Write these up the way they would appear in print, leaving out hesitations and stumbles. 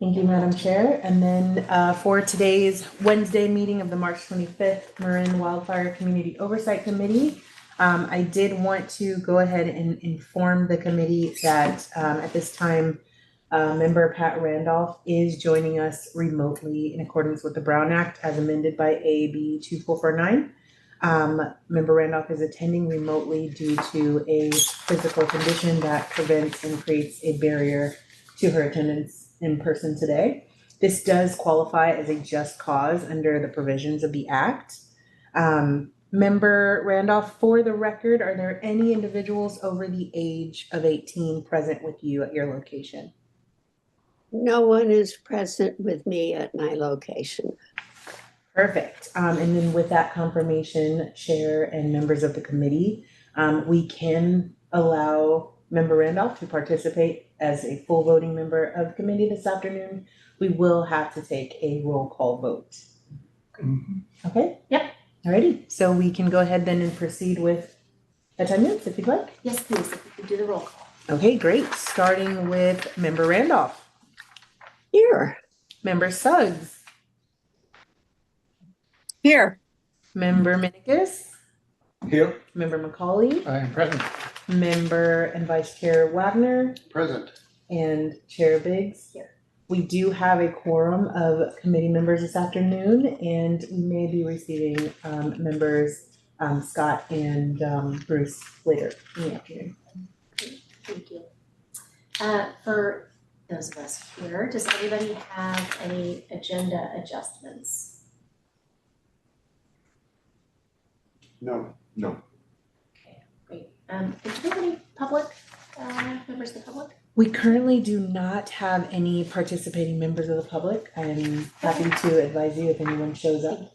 Thank you, Madam Chair. And then for today's Wednesday meeting of the March 25th Marin Wildfire Community Oversight Committee, I did want to go ahead and inform the committee that at this time, Member Pat Randolph is joining us remotely in accordance with the Brown Act as amended by AB 2449. Member Randolph is attending remotely due to a physical condition that prevents and creates a barrier to her attendance in person today. This does qualify as a just cause under the provisions of the Act. Member Randolph, for the record, are there any individuals over the age of 18 present with you at your location? No one is present with me at my location. Perfect. And then with that confirmation, Chair and members of the committee, we can allow Member Randolph to participate as a full voting member of the committee this afternoon. We will have to take a roll call vote. Okay? Yep. Alrighty. So we can go ahead then and proceed with attendance if you'd like. Yes, please, if you could do the roll call. Okay, great. Starting with Member Randolph. Here. Member Suggs. Here. Member Minikis. Here. Member McCauley. I am present. Member and Vice Chair Wagner. Present. And Chair Biggs. Here. We do have a quorum of committee members this afternoon, and we may be receiving members Scott and Bruce later in the afternoon. Thank you. For those of us here, does anybody have any agenda adjustments? No. Okay, great. Do we have any public, members of the public? We currently do not have any participating members of the public. I'm happy to advise you if anyone shows up.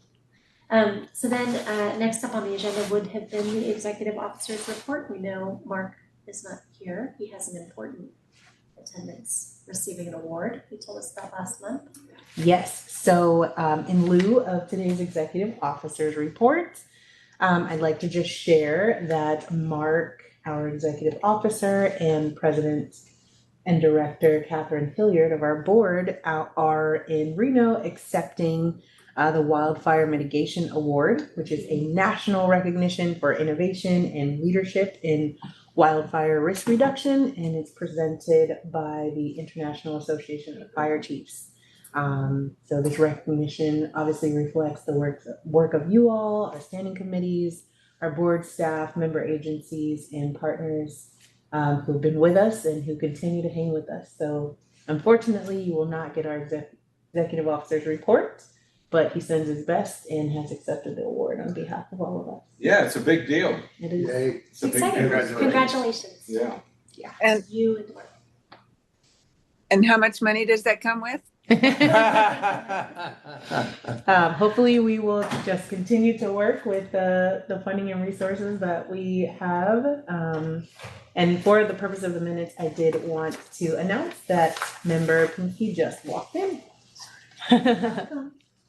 So then, next up on the agenda would have been the executive officer's report. We know Mark is not here. He has an important attendance, receiving an award. He told us about last month. Yes, so in lieu of today's executive officer's report, I'd like to just share that Mark, our executive officer, and President and Director Catherine Hilliard of our board are in Reno accepting the Wildfire Mitigation Award, which is a national recognition for innovation and leadership in wildfire risk reduction, and it's presented by the International Association of Fire Chiefs. So this recognition obviously reflects the work of you all, our standing committees, our board staff, member agencies, and partners who've been with us and who continue to hang with us. So unfortunately, you will not get our executive officer's report, but he sends his best and has accepted the award on behalf of all of us. Yeah, it's a big deal. It is. Yay. It's a big Exciting. Congratulations. Yeah. And You and Mark. how much money does that come with? Hopefully we will just continue to work with the funding and resources that we have. And for the purpose of the minutes, I did want to announce that member Pinky just walked in.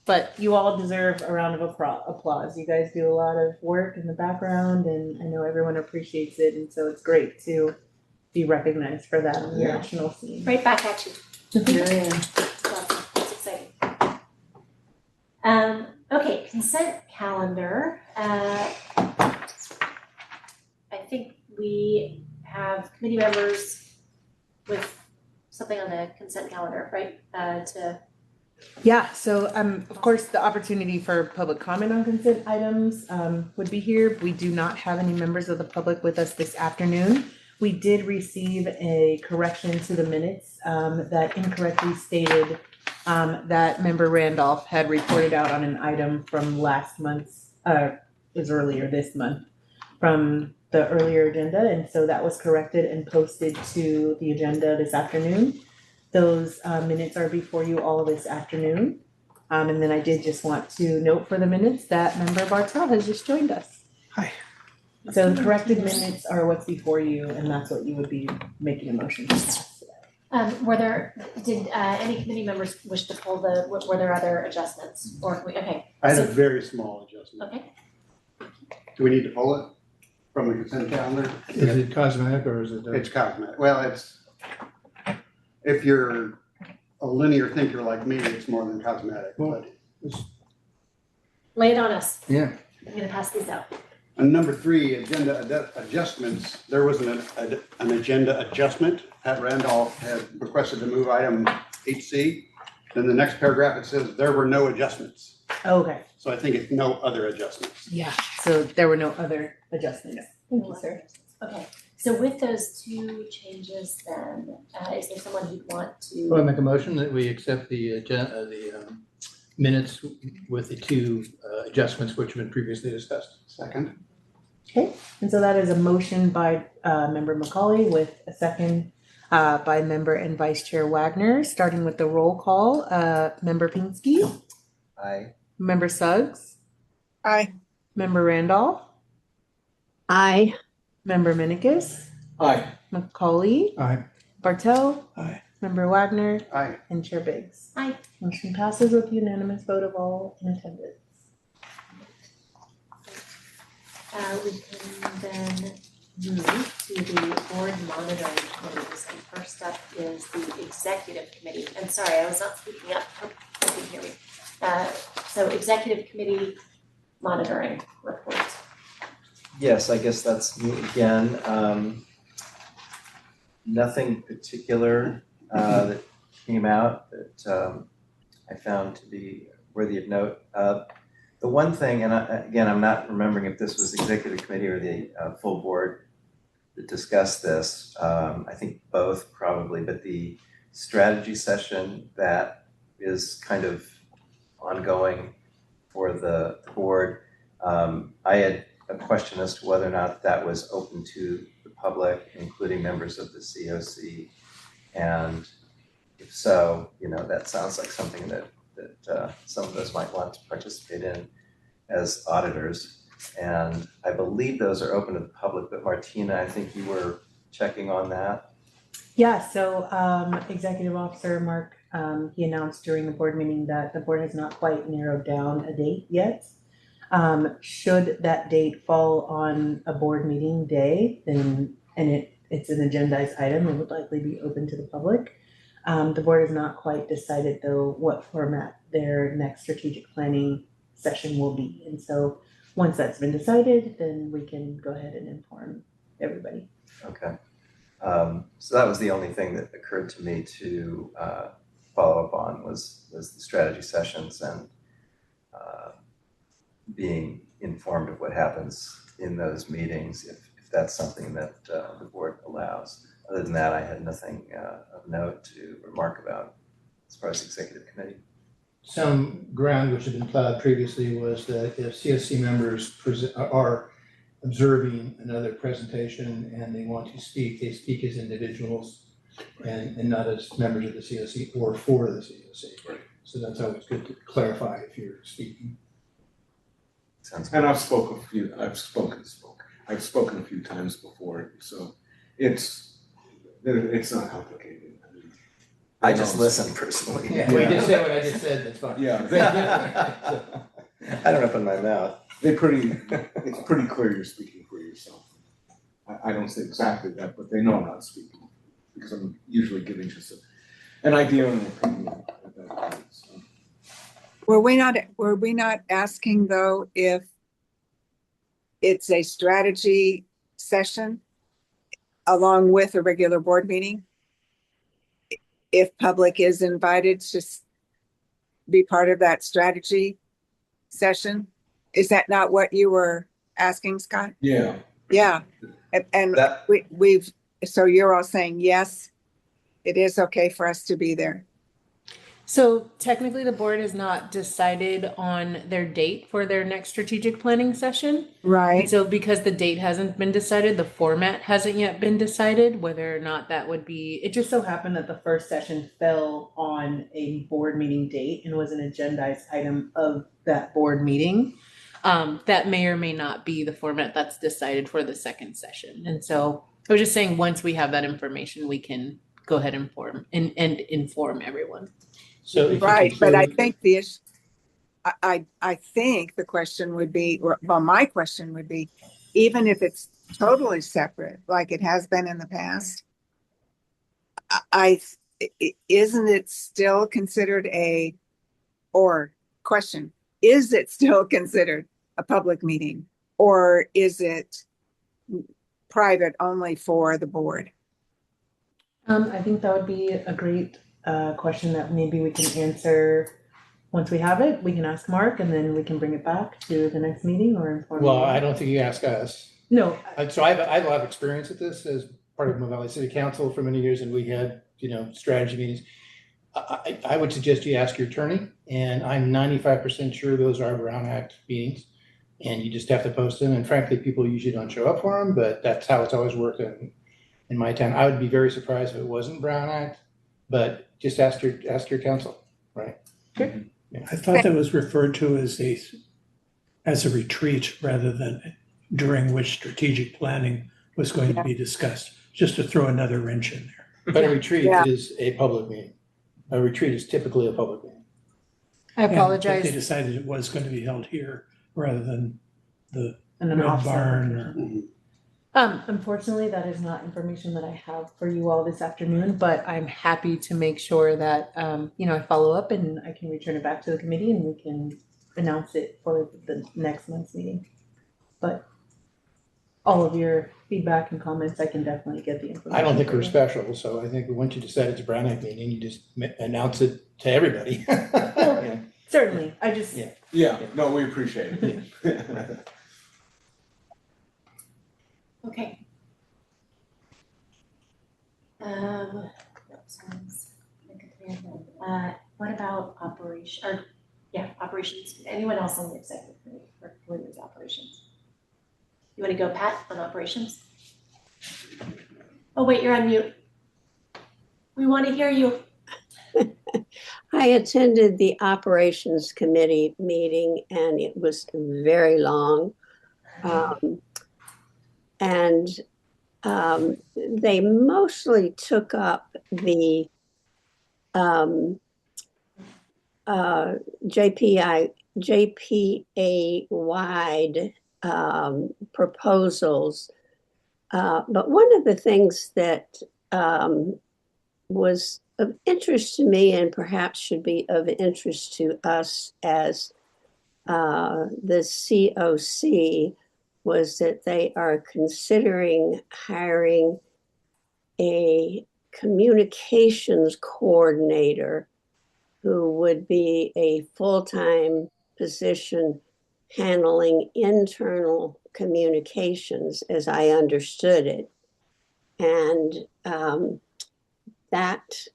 But you all deserve a round of applause. You guys do a lot of work in the background, and I know everyone appreciates it. And so it's great to be recognized for that on the national scene. Right back at you. That's exciting. Okay, consent calendar. I think we have committee members with something on the consent calendar, right? Yeah, so of course, the opportunity for public comment on consent items would be here. We do not have any members of the public with us this afternoon. We did receive a correction to the minutes that incorrectly stated that Member Randolph had reported out on an item from last month's, was earlier this month, from the earlier agenda. And so that was corrected and posted to the agenda this afternoon. Those minutes are before you all this afternoon. And then I did just want to note for the minutes that Member Bartel has just joined us. Hi. So the corrected minutes are what's before you, and that's what you would be making a motion to pass today. Did any committee members wish to pull were there other adjustments? Or, okay. I had a very small adjustment. Okay. Do we need to pull it from the consent calendar? Is it cosmetic or is it? It's cosmetic. Well, it's, if you're a linear thinker like me, it's more than cosmetic. Well, But Lay it on us. Yeah, I'm gonna pass these out. on number 3, agenda adjustments, there was an agenda adjustment. Pat Randolph had requested to move item 8C. Then the next paragraph, it says there were no adjustments. Okay, So I think it's no other adjustments. yeah, so there were no other adjustments. Thank you, sir. Okay, so with those two changes then, is there someone who'd want well, I to? make a motion that we accept the minutes with the two adjustments which have been previously discussed. Second. Okay, and so that is a motion by member McCauley with a second by member and vice chair Wagner, starting with the roll call. Member Pinsky, Aye. member Suggs, Aye. member Randolph, Aye. member Minikis, Aye. McCauley, Aye. Bartel, Aye. member Wagner, Aye. and Chair Biggs. Aye. Motion passes with unanimous vote of all in attendance. We can then move to the board monitoring committees, and first up is the executive committee. And sorry, I was not speaking up, hope you can hear me. So executive committee monitoring report. Yes, I guess that's me again. Nothing particular that came out that I found to be worthy of note. The one thing, and again, I'm not remembering if this was executive committee or the full board that discussed this. I think both probably, but the strategy session that is kind of ongoing for the board. I had a question as to whether or not that was open to the public, including members of the COC. And if so, that sounds like something that some of us might want to participate in as auditors. And I believe those are open to the public, but Martina, I think you were checking on that. Yeah, so Executive Officer Mark, he announced during the board meeting that the board has not quite narrowed down a date yet. Should that date fall on a board meeting day, then, and it's an agendized item, it would likely be open to the public. The board has not quite decided though what format their next strategic planning session will be. And so once that's been decided, then we can go ahead and inform everybody. Okay. So that was the only thing that occurred to me to follow up on was the strategy sessions and being informed of what happens in those meetings if that's something that the board allows. Other than that, I had nothing of note to remark about as far as executive committee. Some ground which had been plowed previously was that if CSC members are observing another presentation and they want to speak, they speak as individuals and not as members of the CSC or for the CSC. So that's always good to clarify if you're speaking. Sounds good. And I've spoken a few times before, so it's not complicated. I just listen personally. Yeah, well, you just said what I just said, that's fine. Yeah, I don't open my mouth. it's pretty clear you're speaking for yourself. I don't say exactly that, but they know I'm not speaking because I'm usually giving just an idea and an opinion at that point. So. Were we not asking though if it's a strategy session along with a regular board meeting? If public is invited to be part of that strategy session? Is that not what you were asking, Scott? Yeah. Yeah, and so you're all saying, yes, it is okay for us to be there. So technically the board has not decided on their date for their next strategic planning session. And Right. so because the date hasn't been decided, the format hasn't yet been decided, whether or not that would be, it just so happened that the first session fell on a board meeting date and was an agendized item of that board meeting. That may or may not be the format that's decided for the second session. And so I was just saying, once we have that information, we can go ahead and inform everyone. So if Right, you but I conclude- think I think the question would be, well, my question would be, even if it's totally separate, like it has been in the past, I isn't it still considered or question, is it still considered a public meeting? Or is it private only for the board? I think that would be a great question that maybe we can answer once we have it. We can ask Mark and then we can bring it back to the next meeting or inform. Well, you. I don't think you ask us. No, So I have a lot of experience at this as part of Mill Valley City Council for many years, and we had, strategy meetings. I would suggest you ask your attorney, and I'm 95% sure those are Brown Act meetings, and you just have to post them. And frankly, people usually don't show up for them, but that's how it's always worked in my town. I would be very surprised if it wasn't Brown Act, but just ask your counsel, right? Sure. Yeah. I thought that was referred to as a retreat rather than during which strategic planning was going to be discussed, just to throw another wrench in there. But a retreat Yeah. is a public meeting. A retreat is typically a public meeting. I And- But apologize. they decided it was going to be held here rather than the And an Red offsite Barn location. or. Unfortunately, that is not information that I have for you all this afternoon, but I'm happy to make sure that, I follow up and I can return it back to the committee and we can announce it for the next month's meeting. But all of your feedback and comments, I can definitely get the information. I don't think for we're you. special, so I think once you decide it's a Brown Act meeting, you just announce it to everybody. Yeah. Certainly, I just, Yeah. Yeah, no, we appreciate it. Okay. That sounds like a plan then. What about operations? Anyone else on the executive committee for women's operations? You want to go, Pat, on operations? Oh, wait, you're on mute. We want to hear you. I attended the operations committee meeting and it was very long. And they mostly took up the JPA-wide proposals. But one of the things that was of interest to me and perhaps should be of interest to us as the COC was that they are considering hiring a communications coordinator who would be a full-time position handling internal communications, as I understood it. And that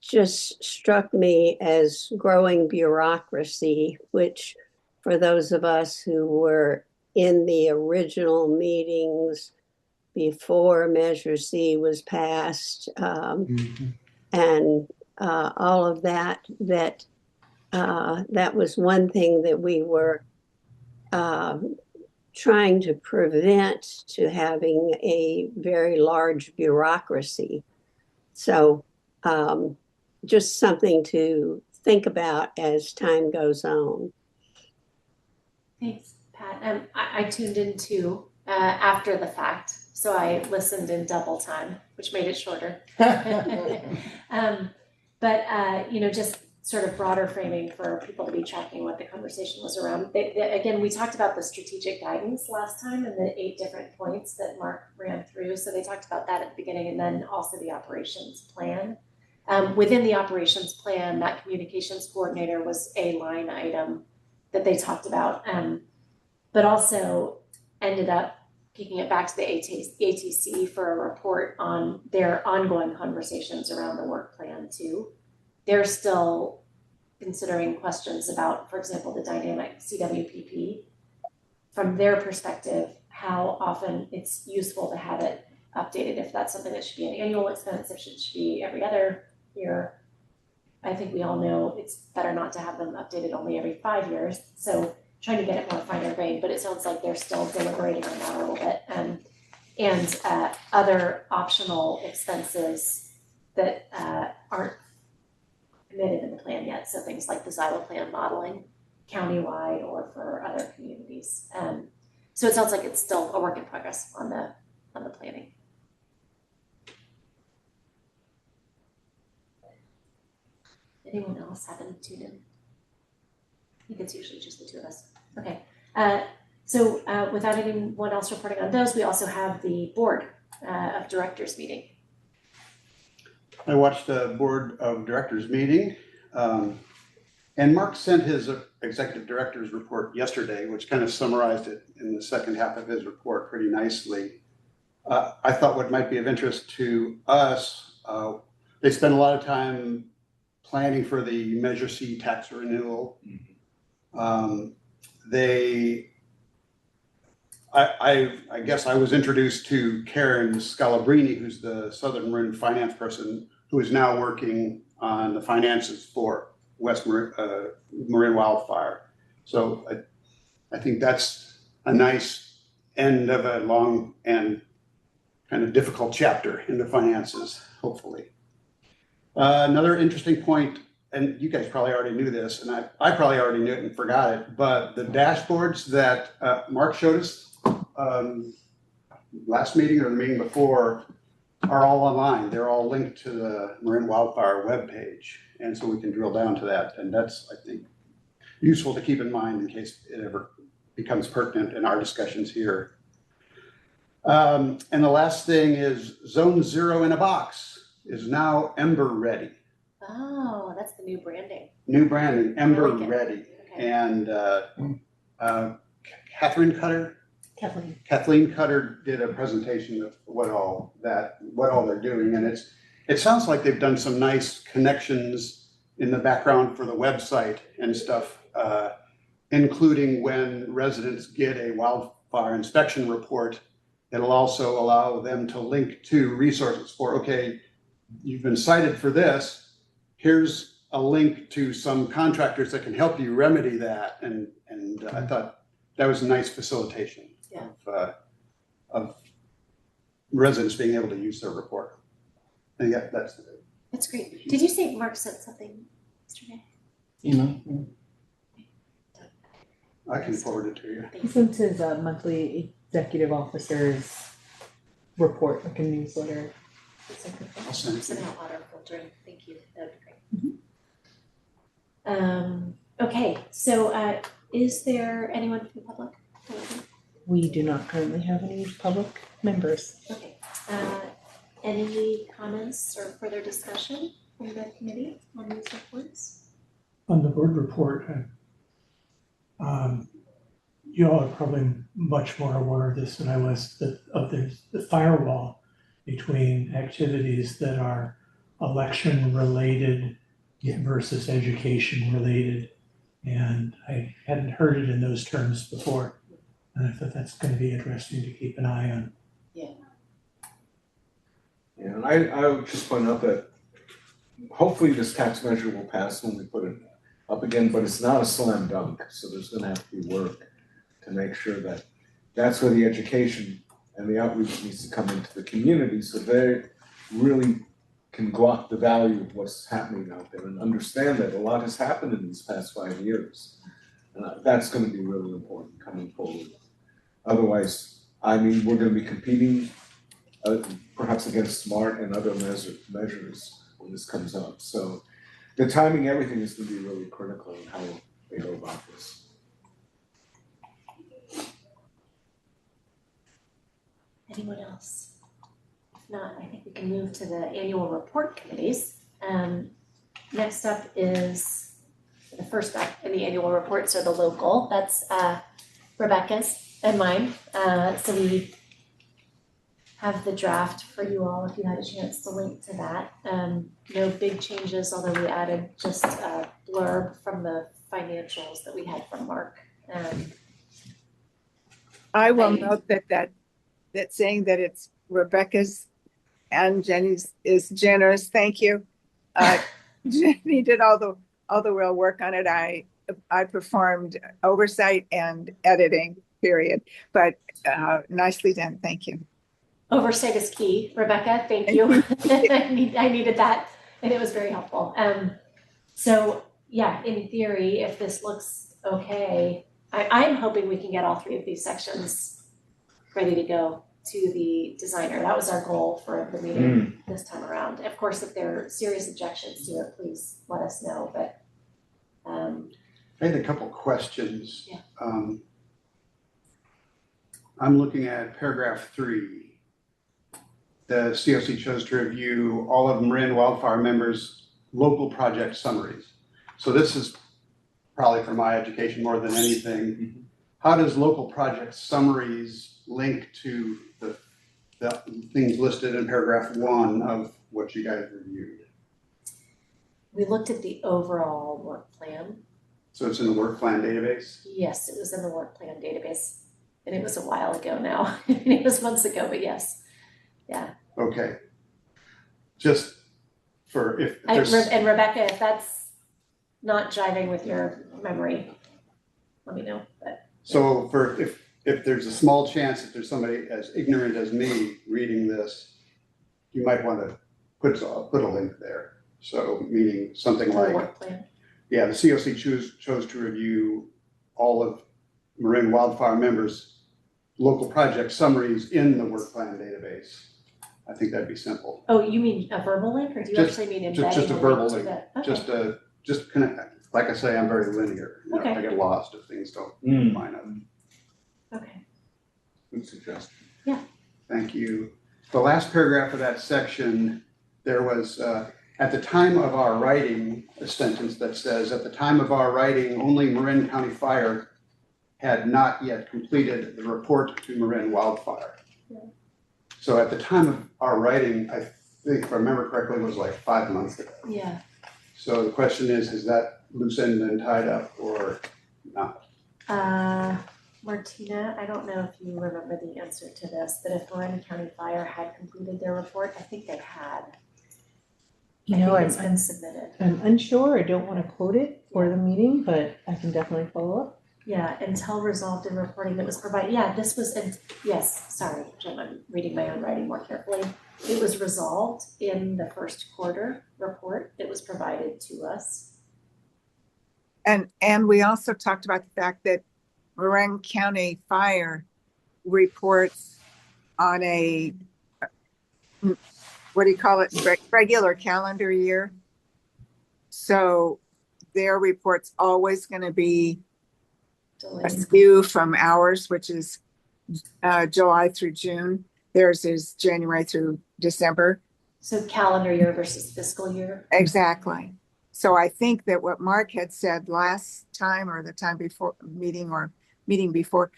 just struck me as growing bureaucracy, which for those of us who were in the original meetings before Measure C was passed, and all of that was one thing that we were trying to prevent to having a very large bureaucracy. So just something to think about as time goes on. Thanks, Pat. I tuned in too after the fact, so I listened in double time, which made it shorter. Just sort of broader framing for people to be tracking what the conversation was around. Again, we talked about the strategic guidance last time and the 8 different points that Mark ran through. So they talked about that at the beginning and then also the operations plan. Within the operations plan, that communications coordinator was a line item that they talked about, but also ended up kicking it back to the ATC for a report on their ongoing conversations around the work plan too. They're still considering questions about, for example, the dynamic CWPP. From their perspective, how often it's useful to have it updated, if that's something that should be an annual expense, if it should be every other year. I think we all know it's better not to have them updated only every 5 years. So trying to get it more finer grained, but it sounds like they're still deliberating on that a little bit. And other optional expenses that aren't committed in the plan yet. So things like the Xylo plan modeling, countywide or for other communities. So it sounds like it's still a work in progress on the planning. Anyone else happen to tune in? I think it's usually just the two of us. Okay. So without anyone else reporting on those, we also have the board of directors meeting. I watched the board of directors meeting, and Mark sent his executive director's report yesterday, which kind of summarized it in the second half of his report pretty nicely. I thought what might be of interest to us, they spent a lot of time planning for the Measure C tax renewal. I guess I was introduced to Karen Scalabrini, who's the Southern Marin finance person, who is now working on the finances for Marin Wildfire. So I think that's a nice end of a long and kind of difficult chapter in the finances, hopefully. Another interesting point, and you guys probably already knew this, and I probably already knew it and forgot it, but the dashboards that Mark showed us last meeting or the meeting before are all online. They're all linked to the Marin Wildfire webpage, and so we can drill down to that. And that's, I think, useful to keep in mind in case it ever becomes pertinent in our discussions here. And the last thing is Zone 0 in a Box is now Ember ready. Oh, that's the new branding. New branding, Ember like it. ready. Okay. And Kathleen Cutter did a presentation of what all they're doing, and it sounds like they've done some nice connections in the background for the website and stuff, including when residents get a wildfire inspection report. It'll also allow them to link to resources for, okay, you've been cited for this. Here's a link to some contractors that can help you remedy that, and I thought that was a nice facilitation. Yeah. Of residents being able to use their report. And yeah, That's great. Did you say Mark sent something yesterday? I can forward it to you. He sent his monthly executive officers report, like a newsletter. I'll send it to you. Somehow auto filtering. Thank you. That would be great. Okay, so is there anyone from the public? We do not currently have any public members. Okay. Any comments or further discussion from the committee on these reports? On the board report, you all are probably much more aware of this than I was, of the firewall between activities that are election related versus education related. And I hadn't heard it in those terms before. And I thought that's going to be interesting to keep an eye on. Yeah, and I would just point out that hopefully this tax measure will pass when we put it up again, but it's not a slam dunk. So there's going to have to be work to make sure that that's where the education and the outreach needs to come into the community, so they really can grok the value of what's happening out there and understand that a lot has happened in these past 5 years. And that's going to be really important coming forward. Otherwise, I mean, we're going to be competing perhaps against SMART and other measures when this comes up. So the timing, everything is going to be really critical in how they go about this. Anyone else? If not, I think we can move to the annual report committees. Next up is the first up in the annual reports are the local. That's Rebecca's and mine. So we have the draft for you all if you had a chance to link to that. No big changes, although we added just a blurb from the financials that we had from Mark. I will note that saying that it's Rebecca's and Jenny's is generous. Thank you. Jenny did all the real work on it. I performed oversight and editing, period. But nicely done. Thank you. Oversight is key, Rebecca. Thank you. I needed that, and it was very helpful. So yeah, in theory, if this looks okay, I'm hoping we can get all three of these sections ready to go to the designer. That was our goal for the meeting this time around. Of course, if there are serious objections to it, please let us know, but I had a couple questions. Yeah. I'm looking at paragraph 3. The COC chose to review all of Marin Wildfire members' local project summaries. So this is probably for my education more than anything. How does local project summaries link to the things listed in paragraph 1 of what you guys reviewed? we looked at the overall work plan. So it's in the work plan database? Yes, it was in the work plan database, and it was a while ago now. It was months ago, but yes, yeah. Okay. Just for if there's. And Rebecca, if that's not jiving with your memory, let me know, but. So for if there's a small chance that there's somebody as ignorant as me reading this, you might want to put a link there. So meaning something The like, work plan. yeah, the COC chose to review all of Marin Wildfire members' local project summaries in the work plan database. I think that'd be simple. Oh, you mean a verbal link, or do you actually mean embedding Just a a verbal link to link. the? Okay. Just kind of, like I say, I'm very linear. You know, Okay. I get lost if things don't line up. Okay. Good suggestion. Thank you. The last paragraph of that section, there was, at the time of our writing, a sentence that says, at the time of our writing, only Marin County Fire had not yet completed the report to Marin Wildfire. Yeah. So at the time of our writing, I think, if I remember correctly, it was like 5 months ago. Yeah. So the question is that loose end been tied up or not? Martina, I don't know if you remember the answer to this, but if Marin County Fire had completed their report, I think they had. You know, I think it's been submitted. I'm unsure, I don't want to quote it for the meeting, but I can definitely follow up. Yeah, until resolved in reporting that was provided. Yeah, this was, yes, sorry, Jim, I'm reading my own writing more carefully. It was resolved in the first quarter report that was provided to us. And we also talked about the fact that Marin County Fire reports on a, what do you call it, regular calendar year. So their report's always going to be a skew from ours, which is July through June. Theirs is January through December. So calendar year versus fiscal year. Exactly. So I think that what Mark had said last time or the time before meeting before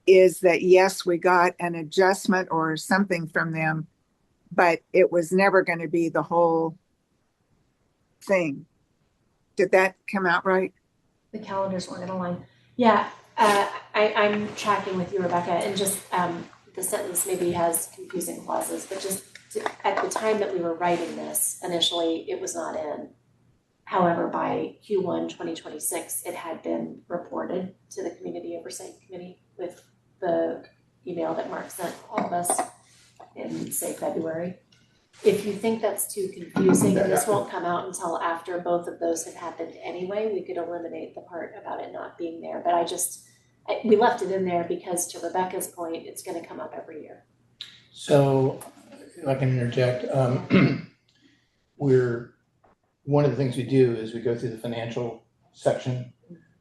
is that yes, we got an adjustment or something from them, but it was never going to be the whole thing. Did that come out right? The calendars weren't gonna align. Yeah, I'm tracking with you, Rebecca, and just the sentence maybe has confusing clauses, but just at the time that we were writing this, initially it was not in. However, by Q1 2026, it had been reported to the Community Oversight Committee with the email that Mark sent all of us in, say, February. If you think that's too confusing and this won't come out until after both of those have happened anyway, we could eliminate the part about it not being there. But we left it in there because, to Rebecca's point, it's gonna come up every year. So, if I can interject, one of the things we do is we go through the financial section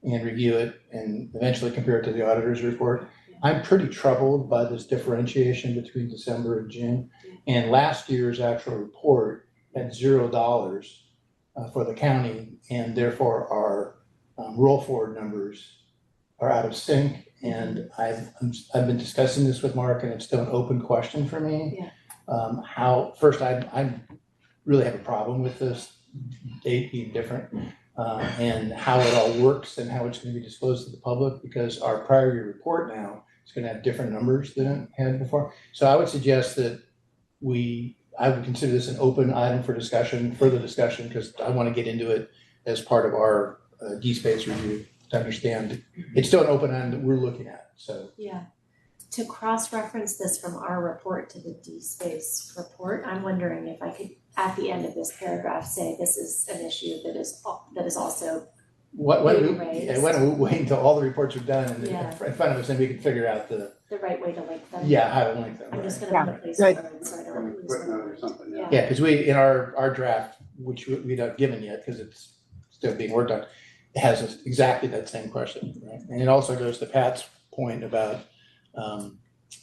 and review it and eventually compare it to the auditor's report. I'm pretty troubled by this differentiation between December and June. And last year's actual report had $0 for the county, and therefore our roll forward numbers are out of sync. And I've been discussing this with Mark, and it's still an open question for me. Yeah. First, I really have a problem with this date being different, and how it all works and how it's going to be disclosed to the public, because our prior year report now is going to have different numbers than it had before. So I would suggest that I would consider this an open item for discussion, further discussion, because I want to get into it as part of our D-Space review to understand. It's still an open item that we're looking at, so. Yeah. To cross-reference this from our report to the D-Space report, I'm wondering if I could, at the end of this paragraph, say this is an issue that is also Why don't we raised. wait until all the reports are done and Yeah. in front of us, and we can figure out the the right way to link them? Yeah, how to link them. I'm just right. gonna put a placeholder in so I don't lose Footnote them. or something, yeah. Yeah, because we, in our draft, which we not given yet, because it's still being worked on, it has exactly that same question, right? And it also goes to Pat's point about,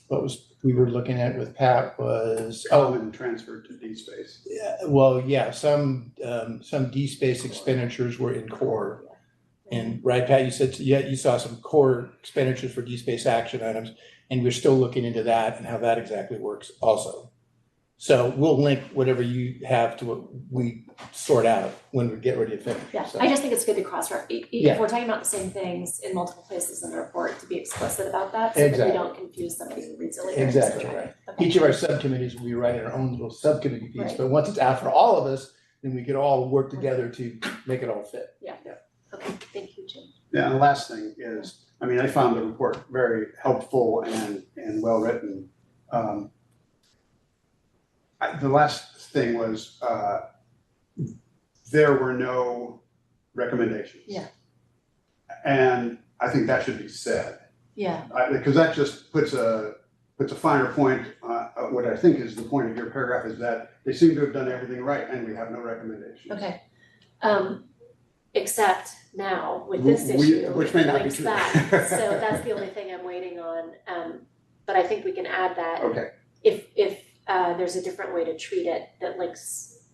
what was, we were looking at with Pat was, Common transfer to D space. yeah, well, yeah, some D-space expenditures were in core. And right, Pat, you said, yeah, you saw some core expenditures for D-space action items, and we're still looking into that and how that exactly works also. So we'll link whatever you have to what we sort out when we get ready to finish. Yeah, So- I just think it's good to cross-reference, if Yeah. we're talking about the same things in multiple places in the report, to be explicit about that, so that we Exactly. don't confuse somebody who reads it later. Exactly, So, right. okay. Each of our subcommittees will be writing our own little subcommittee piece, Right. but once it's out for all of us, then we can all work together to make it all fit. Okay, thank you, Jim. Yeah, and the last thing is, I mean, I found the report very helpful and well-written. The last thing was, there were no recommendations. Yeah. And I think that should be said, Yeah, because that just puts a finer point, what I think is the point of your paragraph is that they seem to have done everything right and we have no recommendations. okay. Except now with this We- issue, which may not be links true. back, so that's the only thing I'm waiting on. But I think we can add that Okay, if there's a different way to treat it that links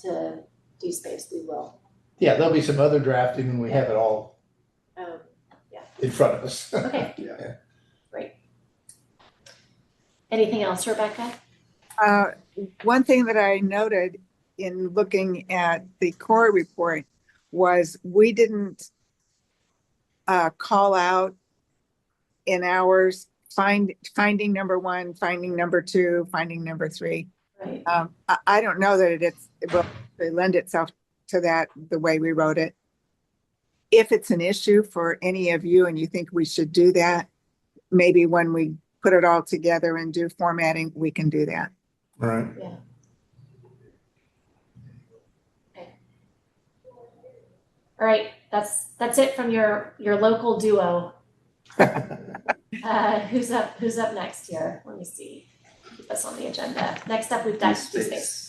to D-space, we will. Yeah, there'll be some other drafting when we have it all in front of us. Okay. Yeah. Great. Anything else, Rebecca? One thing that I noted in looking at the core report was we didn't call out in ours finding number 1, finding number 2, finding number 3. Right. I don't know that it will lend itself to that the way we wrote it. If it's an issue for any of you and you think we should do that, maybe when we put it all together and do formatting, we can do that. Right. Yeah. Okay. All right, that's it from your local duo. Who's up next here? Let me see. Keep us on the agenda. Next up, we've got D-space.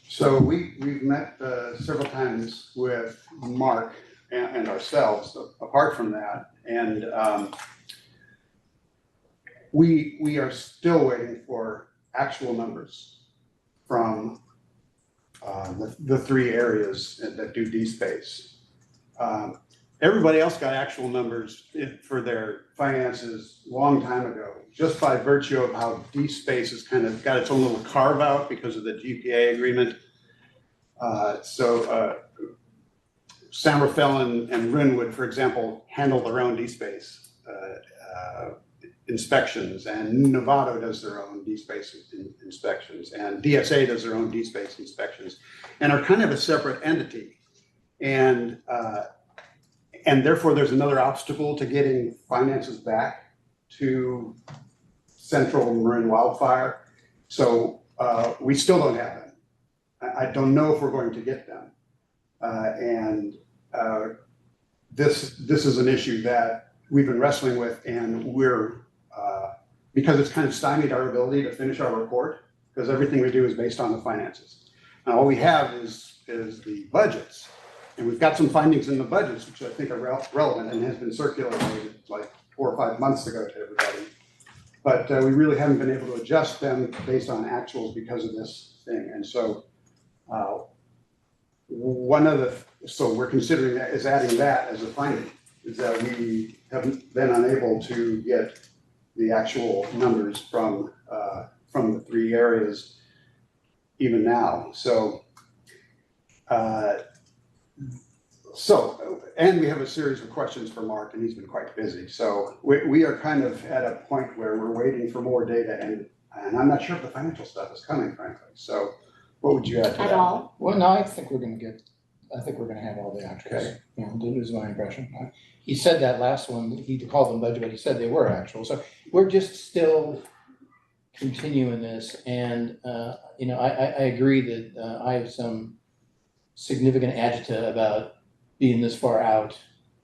so we've met several times with Mark and ourselves, apart from that, and we are still waiting for actual numbers from the 3 areas that do D-space. Everybody else got actual numbers for their finances a long time ago, just by virtue of how D-space has kind of got its own little carve out because of the GPA agreement. San Rafael and Rinwood, for example, handle their own D-space inspections, and Novato does their own D-space inspections, and DSA does their own D-space inspections, and are kind of a separate entity. And therefore, there's another obstacle to getting finances back to Central Marin Wildfire. So we still don't have them. I don't know if we're going to get them. This is an issue that we've been wrestling with, and we're because it's kind of stymied our ability to finish our report, because everything we do is based on the finances. Now, all we have is the budgets, and we've got some findings in the budgets, which I think are relevant and has been circulated like 4 or 5 months ago to everybody. But we really haven't been able to adjust them based on actuals because of this thing. And so so we're considering that is adding that as a finding, is that we haven't been unable to get the actual numbers from the 3 areas even now. And we have a series of questions for Mark, and he's been quite busy. So we are kind of at a point where we're waiting for more data, and I'm not sure if the financial stuff is coming, frankly. So what would you add to that? At all? Well, no, I think we're gonna have all the actuals. Okay. You know, that is my impression. He said that last one, he called them budget, but he said they were actual. So we're just still continuing this, and you know, I agree that I have some significant agita about being this far out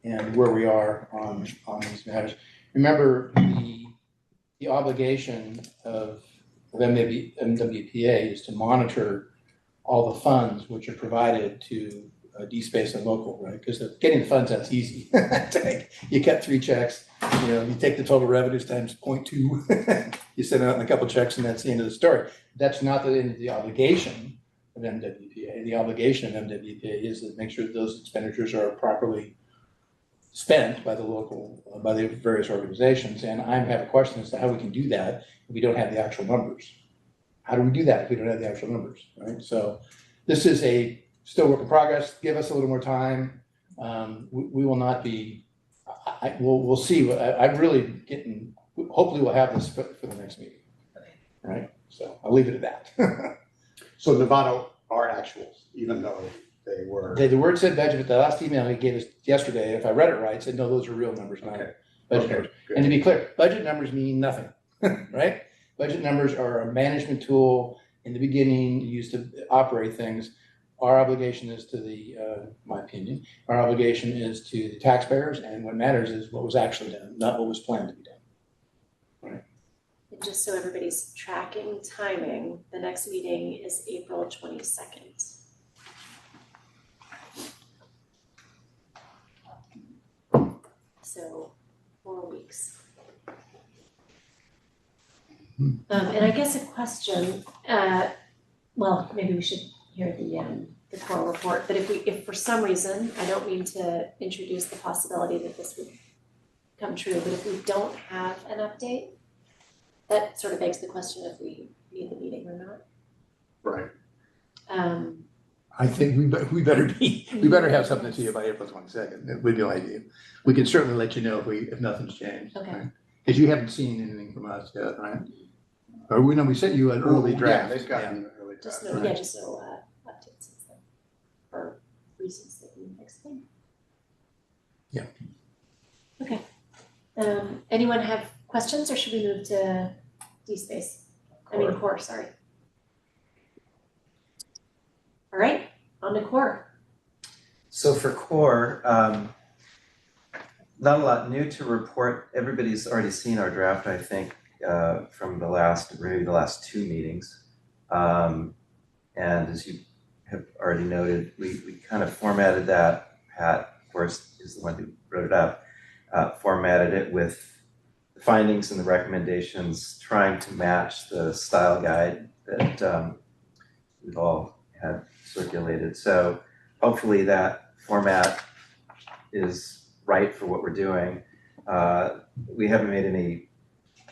and where we are on these matters. Remember, the obligation of MWPA is to monitor all the funds which are provided to DSpace and local, right? Because getting the funds, that's easy. You cut 3 checks, you take the total revenues times 0.2, you send out a couple checks, and that's the end of the story. That's not the end of the obligation of MWPA. The obligation of MWPA is to make sure that those expenditures are properly spent by the various organizations. And I have a question as to how we can do that if we don't have the actual numbers. How do we do that if we don't have the actual numbers, right? So this is a still work in progress. Give us a little more time. We will not be, we'll see. I'm really getting, hopefully we'll have this for the next meeting. Okay. Right? So I'll leave it at that. So Nevada are actuals, even though they were. The word said budget, but the last email he gave us yesterday, if I read it right, said, no, those are real numbers, not Okay. budget numbers. And to be clear, budget numbers mean nothing, right? Budget numbers are a management tool in the beginning used to operate things. Our obligation is to my opinion, our obligation is to the taxpayers, and what matters is what was actually done, not what was planned to be done. Right. And just so everybody's tracking timing, the next meeting is April 22nd. So 4 weeks. And I guess a question, well, maybe we should hear the core report, but if for some reason, I don't mean to introduce the possibility that this would come true, but if we don't have an update, that sort of begs the question if we need the meeting or not. Right. I think we better have something to you by April 22nd. That would be no idea. We can certainly let you know if nothing's changed. Okay. Because you haven't seen anything from us yet, right? Or we sent you an early draft. Yeah, they've gotten an early Just draft. no, just no updates since then, for reasons that we explained. Yeah. Okay. Anyone have questions, or should we move to DSpace? Core, sorry. All right, on to core. So for core, not a lot new to report. Everybody's already seen our draft, I think, from the last 2 meetings. And as you have already noted, we kind of formatted that. Pat, of course, is the one who wrote it up, formatted it with the findings and the recommendations, trying to match the style guide that we've all had circulated. So hopefully that format is right for what we're doing. We haven't made any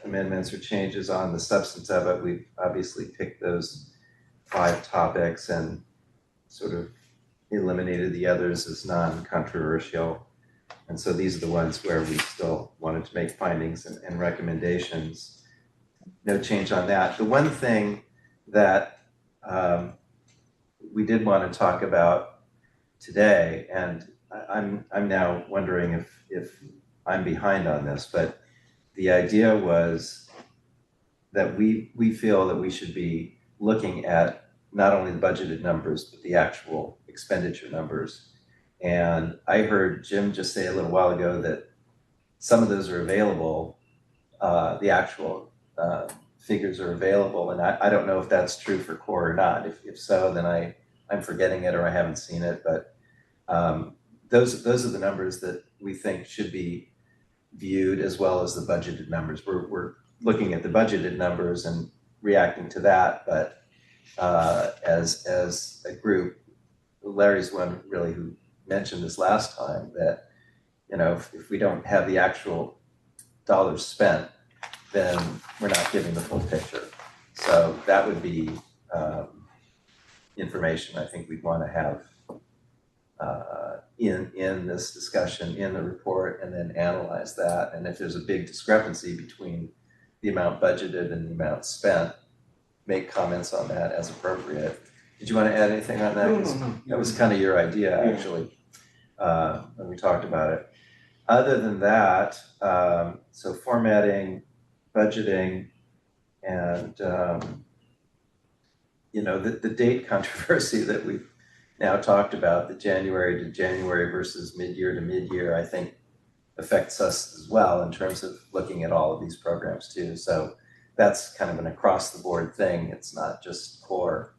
amendments or changes on the substance of it. We've obviously picked those 5 topics and sort of eliminated the others as non-controversial. And so these are the ones where we still wanted to make findings and recommendations. No change on that. The one thing that we did want to talk about today, and I'm now wondering if I'm behind on this, but the idea was that we feel that we should be looking at not only the budgeted numbers, but the actual expenditure numbers. And I heard Jim just say a little while ago that some of those are available, the actual figures are available, and I don't know if that's true for core or not. If so, then I'm forgetting it or I haven't seen it, but those are the numbers that we think should be viewed, as well as the budgeted numbers. We're looking at the budgeted numbers and reacting to that, but as a group, Larry's one really who mentioned this last time, that if we don't have the actual dollars spent, then we're not giving the full picture. So that would be information I think we'd want to have in this discussion, in the report, and then analyze that. And if there's a big discrepancy between the amount budgeted and the amount spent, make comments on that as appropriate. Did you want to add anything on that? No. That was kind of your idea, actually, when we talked about it. Other than that, so formatting, budgeting, and the date controversy that we've now talked about, the January to January versus mid-year to mid-year, I think affects us as well in terms of looking at all of these programs too. So that's kind of an across-the-board thing. It's not just core.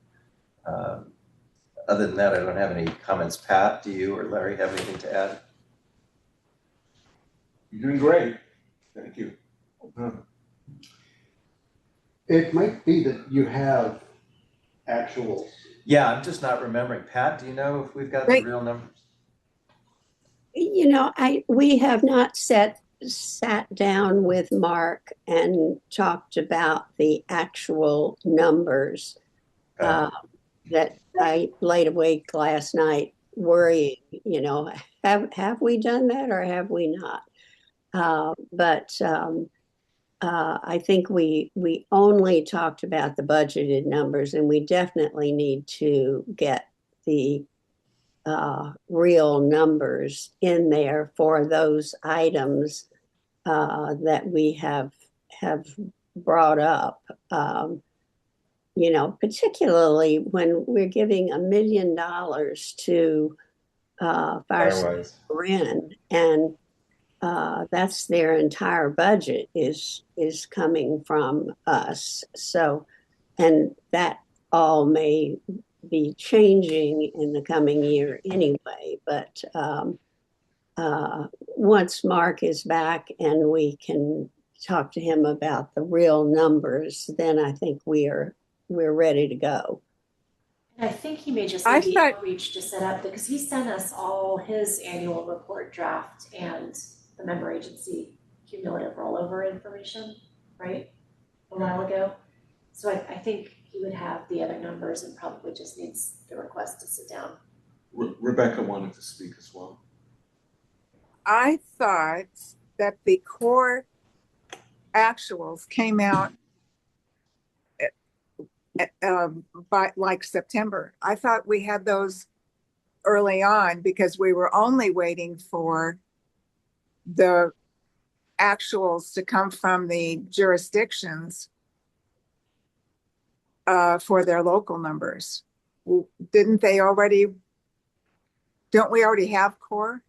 Other than that, I don't have any comments. Pat, do you or Larry have anything to add? You're doing great. Thank you. It might be that you have actual. Yeah, I'm just not remembering. Pat, do you know if we've got the Right. real numbers? You know, we have not sat down with Mark and talked about the actual numbers. Okay. That I laid awake last night worrying, you know, have we done that or have we not? But I think we only talked about the budgeted numbers, and we definitely need to get the real numbers in there for those items that we have brought up. You know, particularly when we're giving $1 million to Firewise. Marin, and that's their entire budget is coming from us. So, and that all may be changing in the coming year anyway. But once Mark is back and we can talk to him about the real numbers, then I think we're ready to go. And I think he may just I need the thought- outreach to set up, because he sent us all his annual report draft and the member agency cumulative rollover information, right? A while ago. So I think he would have the other numbers and probably just needs the request to sit down. Rebecca wanted to speak as well. I thought that the core actuals came out by like September. I thought we had those early on because we were only waiting for the actuals to come from the jurisdictions for their local numbers. Don't we already have core?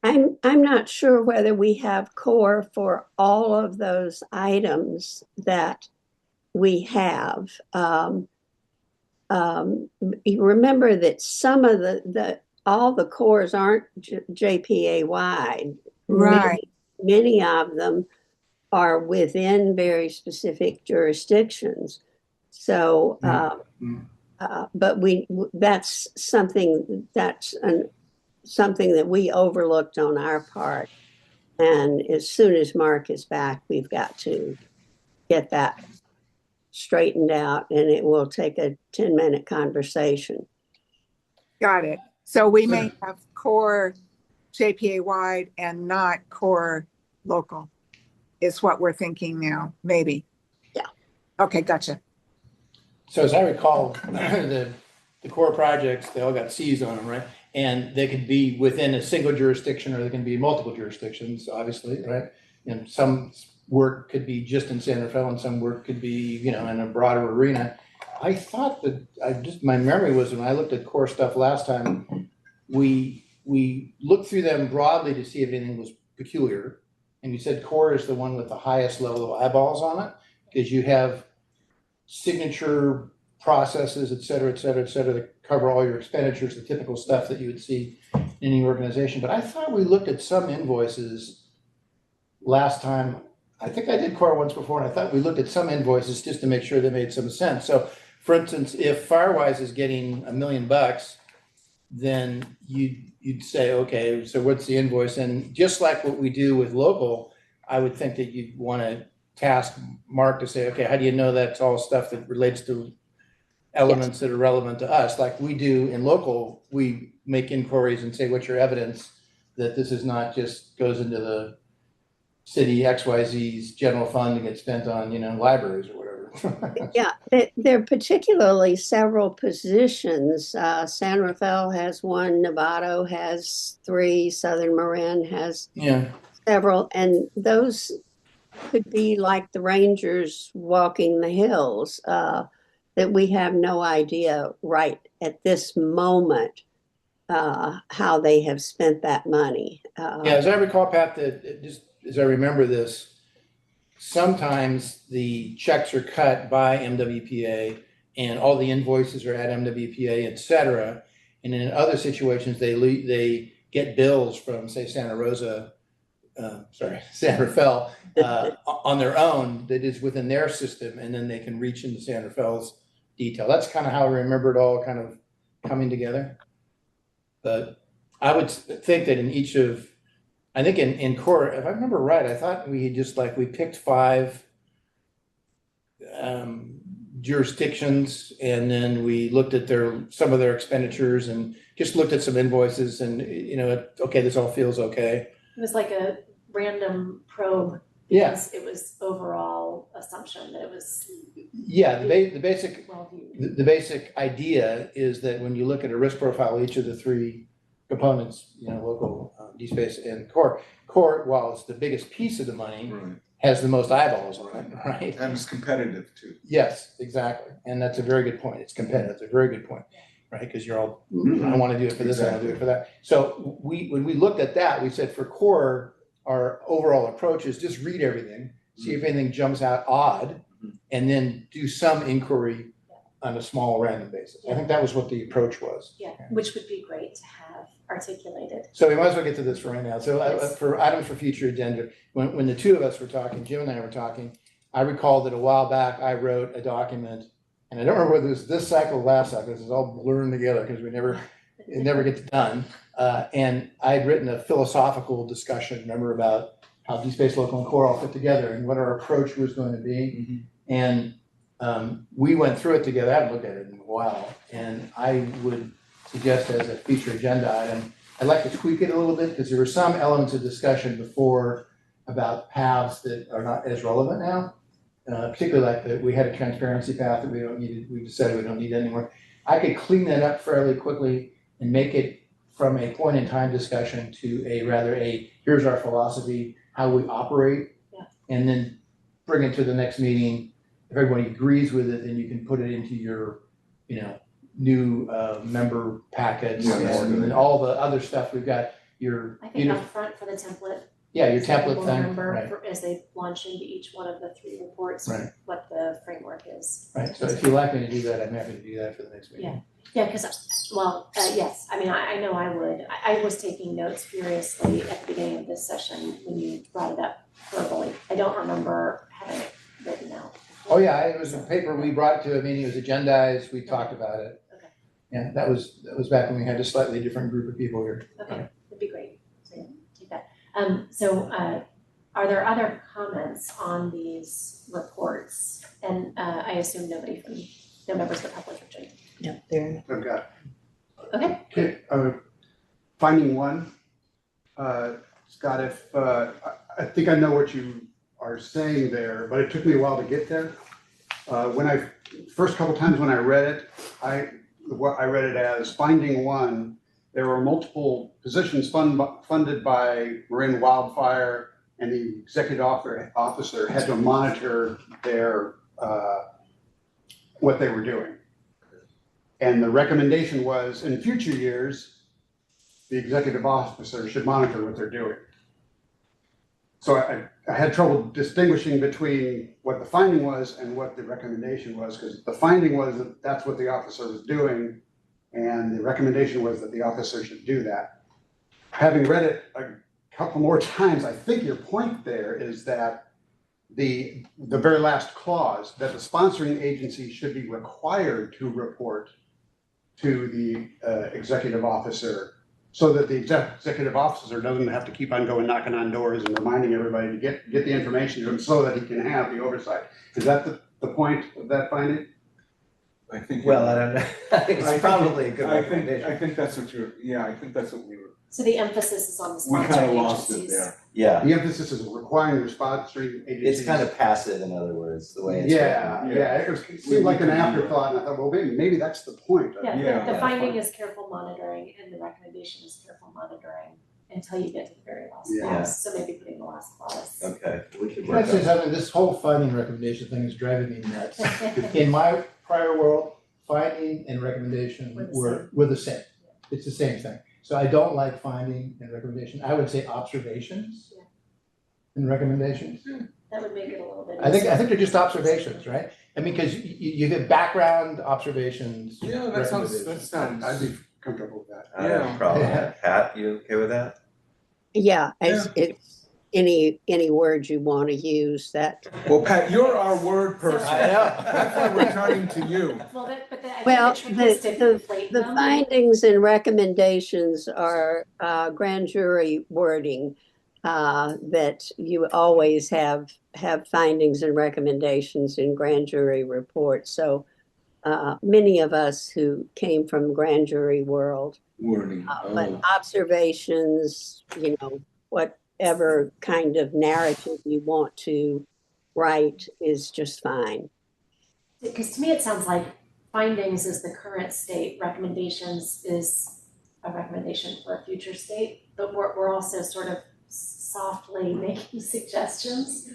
I'm not sure whether we have core for all of those items that we have. You remember that some of all the cores aren't JPA wide. Right. Many of them are within very specific jurisdictions. So, but that's something that we overlooked on our part. And as soon as Mark is back, we've got to get that straightened out, and it will take a 10-minute conversation. Got it. So we may have core JPA wide and not core local is what we're thinking now, maybe. Yeah. Okay, gotcha. So as I recall, the core projects, they all got Cs on them, right? And they could be within a single jurisdiction or they can be multiple jurisdictions, obviously, right? And some work could be just in San Rafael and some work could be, you know, in a broader arena. I thought that my memory was when I looked at core stuff last time, we looked through them broadly to see if anything was peculiar. And you said core is the one with the highest level of eyeballs on it because you have signature processes, et cetera, that cover all your expenditures, the typical stuff that you would see in any organization. But I thought we looked at some invoices last time. I think I did core once before, and I thought we looked at some invoices just to make sure they made some sense. So for instance, if Firewise is getting $1 million, then you'd say, okay, so what's the invoice? And just like what we do with local, I would think that you'd want to task Mark to say, okay, how do you know that's all stuff that relates to elements that are relevant to us? Like we do in local, we make inquiries and say, what's your evidence that this is not just goes into the city XYZ's general fund and gets spent on, you know, libraries or whatever. Yeah, there are particularly several positions. San Rafael has one, Novato has 3, Southern Marin has several, and those could be like the Rangers walking the hills. that we have no idea right at this moment how they have spent that money. Yeah, as I recall, Pat, that just as I remember this, sometimes the checks are cut by MWPA and all the invoices are at MWPA, et cetera. And in other situations, they get bills from, say, Santa Rafael, on their own that is within their system, and then they can reach into Santa Rafael's detail. That's kind of how I remember it all kind of coming together. But I would think that in each of, I think in core, if I remember right, I thought we just we picked 5 jurisdictions, and then we looked at some of their expenditures and just looked at some invoices, and okay, this all feels okay. It was like a random probe. Yeah. Because it was overall assumption that it was Yeah, the basic well viewed. the basic idea is that when you look at a risk profile, each of the 3 components, local, DSpace, and core, while it's the biggest piece of the money, Right. has the most eyeballs on it, right? And it's competitive too. Yes, exactly. And that's a very good point. It's competitive. It's a very good point, right? Because you're all, I want to do it for this, I want to do it for that. So when we looked at that, we said for core, our overall approach is just read everything, see if anything jumps out odd, and then do some inquiry on a small random basis. I think that was what the approach was. Yeah, which would be great to have articulated. So we might as well get to this right now. So Yes. for items for future agenda, when the 2 of us were talking, Jim and I were talking, I recall that a while back I wrote a document, and I don't remember whether it was this cycle or last cycle. This is all blurring together because it never gets done. And I had written a philosophical discussion, remember, about how DSpace, local, and core all fit together and what our approach was going to be. And we went through it together. I haven't looked at it in a while, and I would suggest as a future agenda item, I'd like to tweak it a little bit because there were some elements of discussion before about paths that are not as relevant now. Particularly we had a transparency path that we decided we don't need anymore. I could clean that up fairly quickly and make it from a point in time discussion to here's our philosophy, how we operate, and then bring it to the next meeting. If everybody agrees with it, then you can put it into your, new member packets, and then all the other stuff we've got. I think up front for the template. Yeah, your so people template thing, remember right? as they launch into each one of the 3 reports, Right. what the framework is. Right. So if you'd like me to do that, I'm happy to do that for the next meeting. Yeah, because, yes, I mean, I know I would. I was taking notes furiously at the beginning of this session when you brought it up verbally. I don't remember having it written out. Oh, yeah, it was a paper we brought to a meeting, it was agendized, we talked about it. Okay. Yeah, that was back when we had a slightly different group of people here. Okay, that'd be great. So take that. Are there other comments on these reports? And I assume no members of the public have joined. No, there. I've got. Okay. Okay, finding 1. Scott, I think I know what you are saying there, but it took me a while to get there. When first couple times when I read it, I read it as finding 1. There were multiple positions funded by Marin Wildfire, and the executive officer had to monitor their what they were doing. And the recommendation was, in future years, the executive officer should monitor what they're doing. So I had trouble distinguishing between what the finding was and what the recommendation was, because the finding was that that's what the officer was doing, and the recommendation was that the officer should do that. Having read it a couple more times, I think your point there is that the very last clause, that the sponsoring agency should be required to report to the executive officer, so that the executive officer doesn't have to keep on going knocking on doors and reminding everybody to get the information to him so that he can have the oversight. Is that the point of that finding? I think. Well, I don't know. I think it's probably a good recommendation. I think that's what I think that's what we were. So the emphasis is on the We kind of sponsoring lost it agencies. there. Yeah, The emphasis is requiring the sponsoring agencies. it's kind of passive, in other words, the way it's written. Yeah, it seemed like an afterthought, and I thought, well, maybe that's the point. Yeah, Yeah. the finding is careful monitoring and the recommendation is careful monitoring until you get to the very last Yeah. clause. So maybe putting the last clause. Okay, we could Can I work say on something? This whole funding recommendation thing is driving me nuts. In my prior world, finding and recommendation were the same. It's the same thing. So I don't like finding and recommendation. I would say observations and recommendations. That would make it a little bit. I think they're just observations, right? I mean, because you get background observations. Yeah, that sounds, I'd be comfortable with that. I don't have a problem with that. Pat, you okay with that? Yeah, it's any word you want to use that. Well, Pat, you're our word person. I know. That's why we're turning to you. Well, I Well, think the trick is to conflate The them. findings and recommendations are grand jury wording that you always have findings and recommendations in grand jury reports. So many of us who came from grand jury world, Wording. but observations, whatever kind of narrative you want to write is just fine. Because to me, it sounds like findings is the current state, recommendations is a recommendation for a future state, but we're also sort of softly making suggestions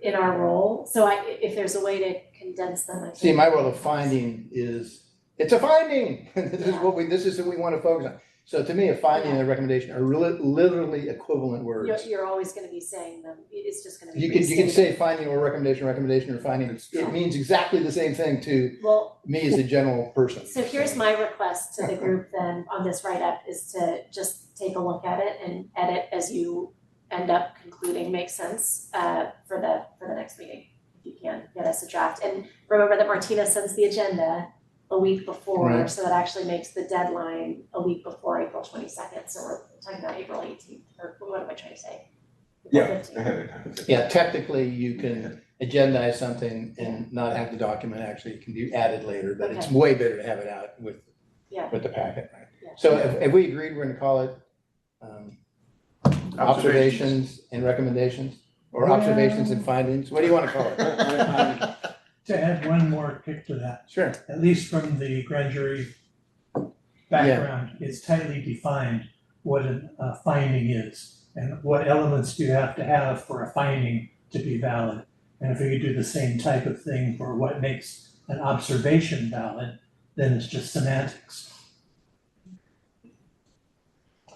in our role. So if there's a way to condense them, I think. See, my world of finding is, it's a finding. This is what we want to focus on. So to me, a finding and a recommendation are literally equivalent words. You're always going to be saying them. It's just going to be. You can say finding or recommendation or finding. It means exactly the same thing to me as a general person. So here's my request to the group then on this write-up is to just take a look at it and edit as you end up concluding makes sense for the next meeting. If you can get us a draft. And remember that Martina sends the agenda a week before, right. So that actually makes the deadline a week before April 22nd. So we're talking about April 18th, or what am I trying to say? Yeah, technically you can agendize something and not have the document actually can be added later, but it's way better to have it out with the packet, right? Yeah. So if we agreed, we're gonna call it observations and recommendations, or observations and findings, what do you wanna call it? To add one more kick to that, Sure. at least from the grand jury background, it's tightly defined what a finding is and what elements do you have to have for a finding to be valid. And if we could do the same type of thing for what makes an observation valid, then it's just semantics.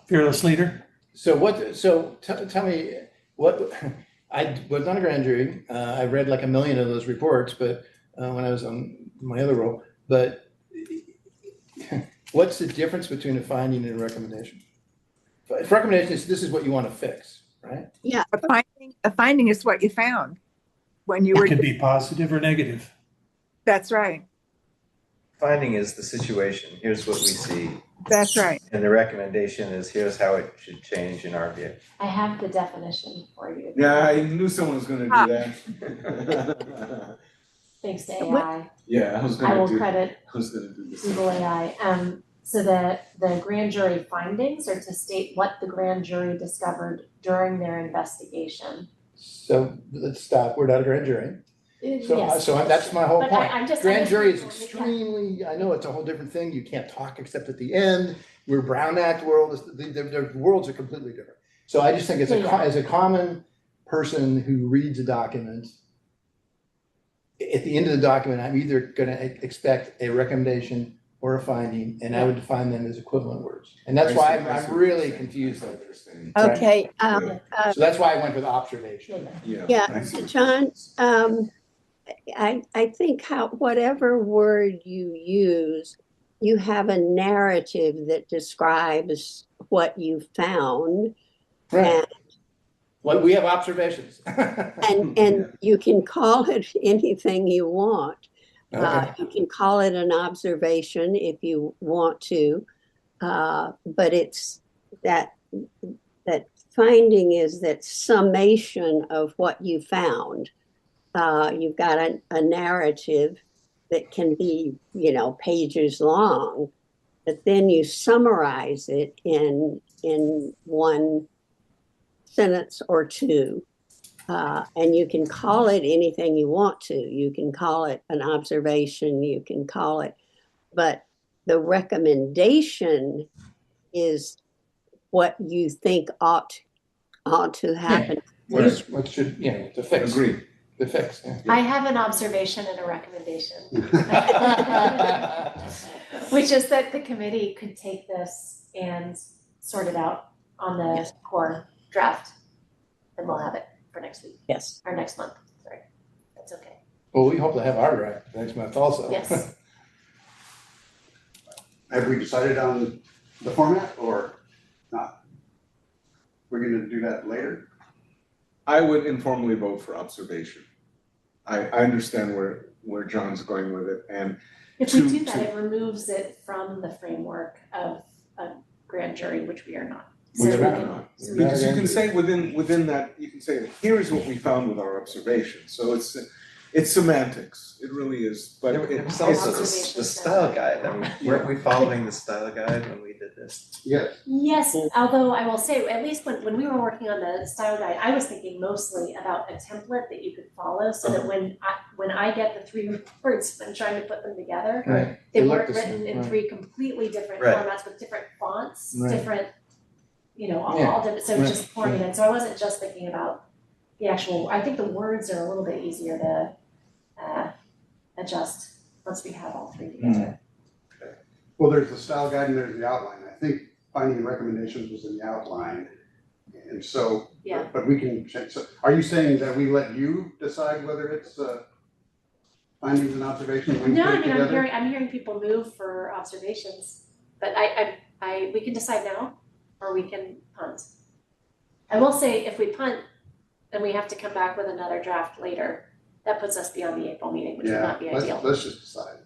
Fearless leader? So tell me, what, I was on a grand jury, I read like 1 million of those reports, but when I was on my other role, but what's the difference between a finding and a recommendation? If recommendation is, this is what you want to fix, right? Yeah. A finding is what you found when you were. It could be positive or negative. That's right. Finding is the situation. Here's what we see. That's right. And the recommendation is here's how it should change in our view. I have the definition for you. Yeah, I knew someone was gonna do that. Thanks to AI. Yeah, I was I will gonna credit do this. Google AI. So the grand jury findings are to state what the grand jury discovered during their investigation. So let's stop, we're not a grand jury. Yes. So that's my whole But point. I'm just. Grand jury is yeah. extremely, I know it's a whole different thing, you can't talk except at the end. We're Brown Act world, the worlds are completely different. So I just think as a common person who reads a document, at the end of the document, I'm either gonna expect a recommendation or a finding, and I would define them as equivalent words. And that's why I'm really confused over this thing. Okay. So that's why I went with observation. Yeah, John, I think whatever word you use, you have a narrative that describes what you found. Right. Well, we have observations. And you can call it anything you want. Okay. You can call it an observation if you want to, but it's that finding is that summation of what you found. You've got a narrative that can be, pages long, but then you summarize it in one sentence or two. And you can call it anything you want to. You can call it an observation, you can call it, but the recommendation is what you think ought to happen. What should, to fix. Agreed. The fix, yeah. I have an observation and a recommendation. Which is that the committee could take this and sort it out on the core draft. And we'll have it for next week, Yes. or next month, sorry. That's okay. Well, we hope to have our draft next month also. Yes. Have we decided on the format or not? We're gonna do that later? I would informally vote for observation. I understand where John's going with it, and If we do To- that, to- it removes it from the framework of a grand jury, which we are not. We So are we not. can- because you can say within that, you can say, here is what we found with our observation. So it's semantics, it really is, but It was it's also Observations the style guide, I mean, weren't we following the style guide when we did this? Yes. Yes, although I will say, at least when we were working on the style guide, I was thinking mostly about a template that you could follow, so that when I get the three reports, I'm trying to put them together. Right. They They look weren't the same, written in right. three completely different Right. formats with different fonts, Right. different, all Yeah. different, so Right. just pouring it in, so I wasn't just thinking about the actual, I think the words are a little bit easier to adjust once we have all three together. Well, there's the style guide and there's the outline. I think finding and recommendations was in the outline. And so, Yeah. but we can check. So are you saying that we let you decide whether it's findings and observations when you No, put I it mean, together? I'm hearing people move for observations, but we can decide now, or we can punt. I will say, if we punt, then we have to come back with another draft later. That puts us beyond the April meeting, which would not be ideal. Let's just decide.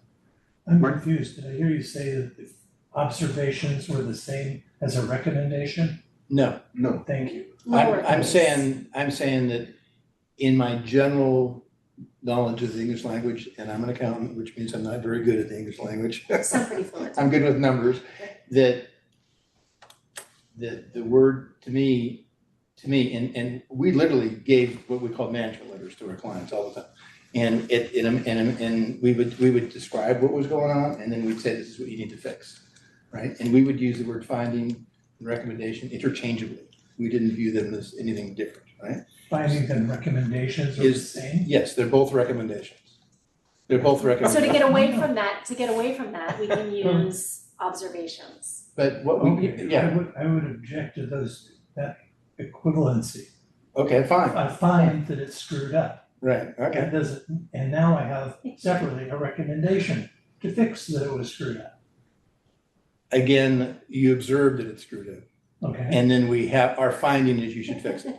I'm Mark? confused. Did I hear you say that the observations were the same as a recommendation? No, no. Thank you. Lower I'm case. saying that in my general knowledge of the English language, and I'm an accountant, which means I'm not very good at the English language. Sound pretty fluent. I'm good with numbers, that the word to me, and we literally gave what we call management letters to our clients all the time. And and we would describe what was going on, and then we'd say, this is what you need to fix, right? And we would use the word finding and recommendation interchangeably. We didn't view them as anything different, right? Findings and recommendations are the Is- same? Yes, they're both recommendations. They're both So recommendations. to get away from that, we can use observations. But what we, Okay, yeah, I would object to that equivalency. okay, fine, I find that it's screwed up. right, okay. That doesn't, and now I have separately a recommendation to fix that it was screwed up. Again, you observed that it's screwed up, Okay, and then we have, our finding is you should fix it.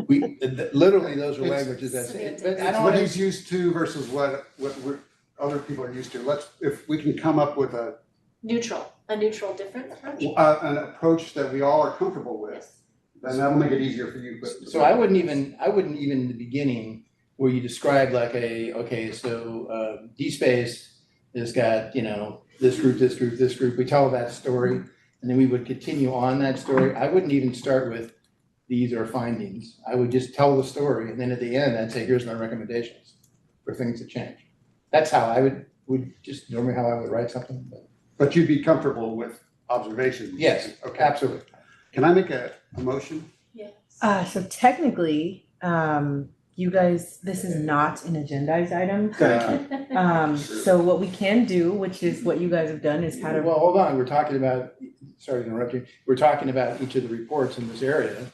We, literally, those are languages that say, but I It's what don't, he's used to versus what other people are used to. If we can come up with a neutral different approach. an approach that we all are comfortable with, Yes. then that'll make it easier for you. so I wouldn't even in the beginning where you describe like D-Space has got, this group, we tell that story, and then we would continue on that story. I wouldn't even start with these are findings. I would just tell the story, and then at the end, I'd say, here's my recommendations for things to change. That's how I would just normally how I would write something, but But you'd be comfortable with observations? yes, Okay. absolutely. Can I make a motion? Yes. So technically, you guys, this is not an agendized item. Thank you. So what we can do, which is what you guys have done, is kind of, Well, hold on, we're talking about, sorry to interrupt you, we're talking about each of the reports in this area,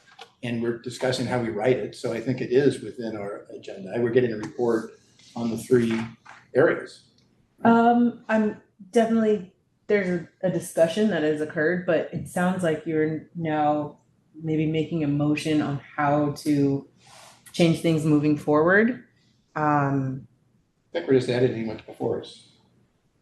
and we're discussing how we write it, so I think it is within our agenda. We're getting a report on the three areas. I'm definitely, there's a discussion that has occurred, but it sounds like you're now maybe making a motion on how to change things moving forward. I think we're just editing what's before us.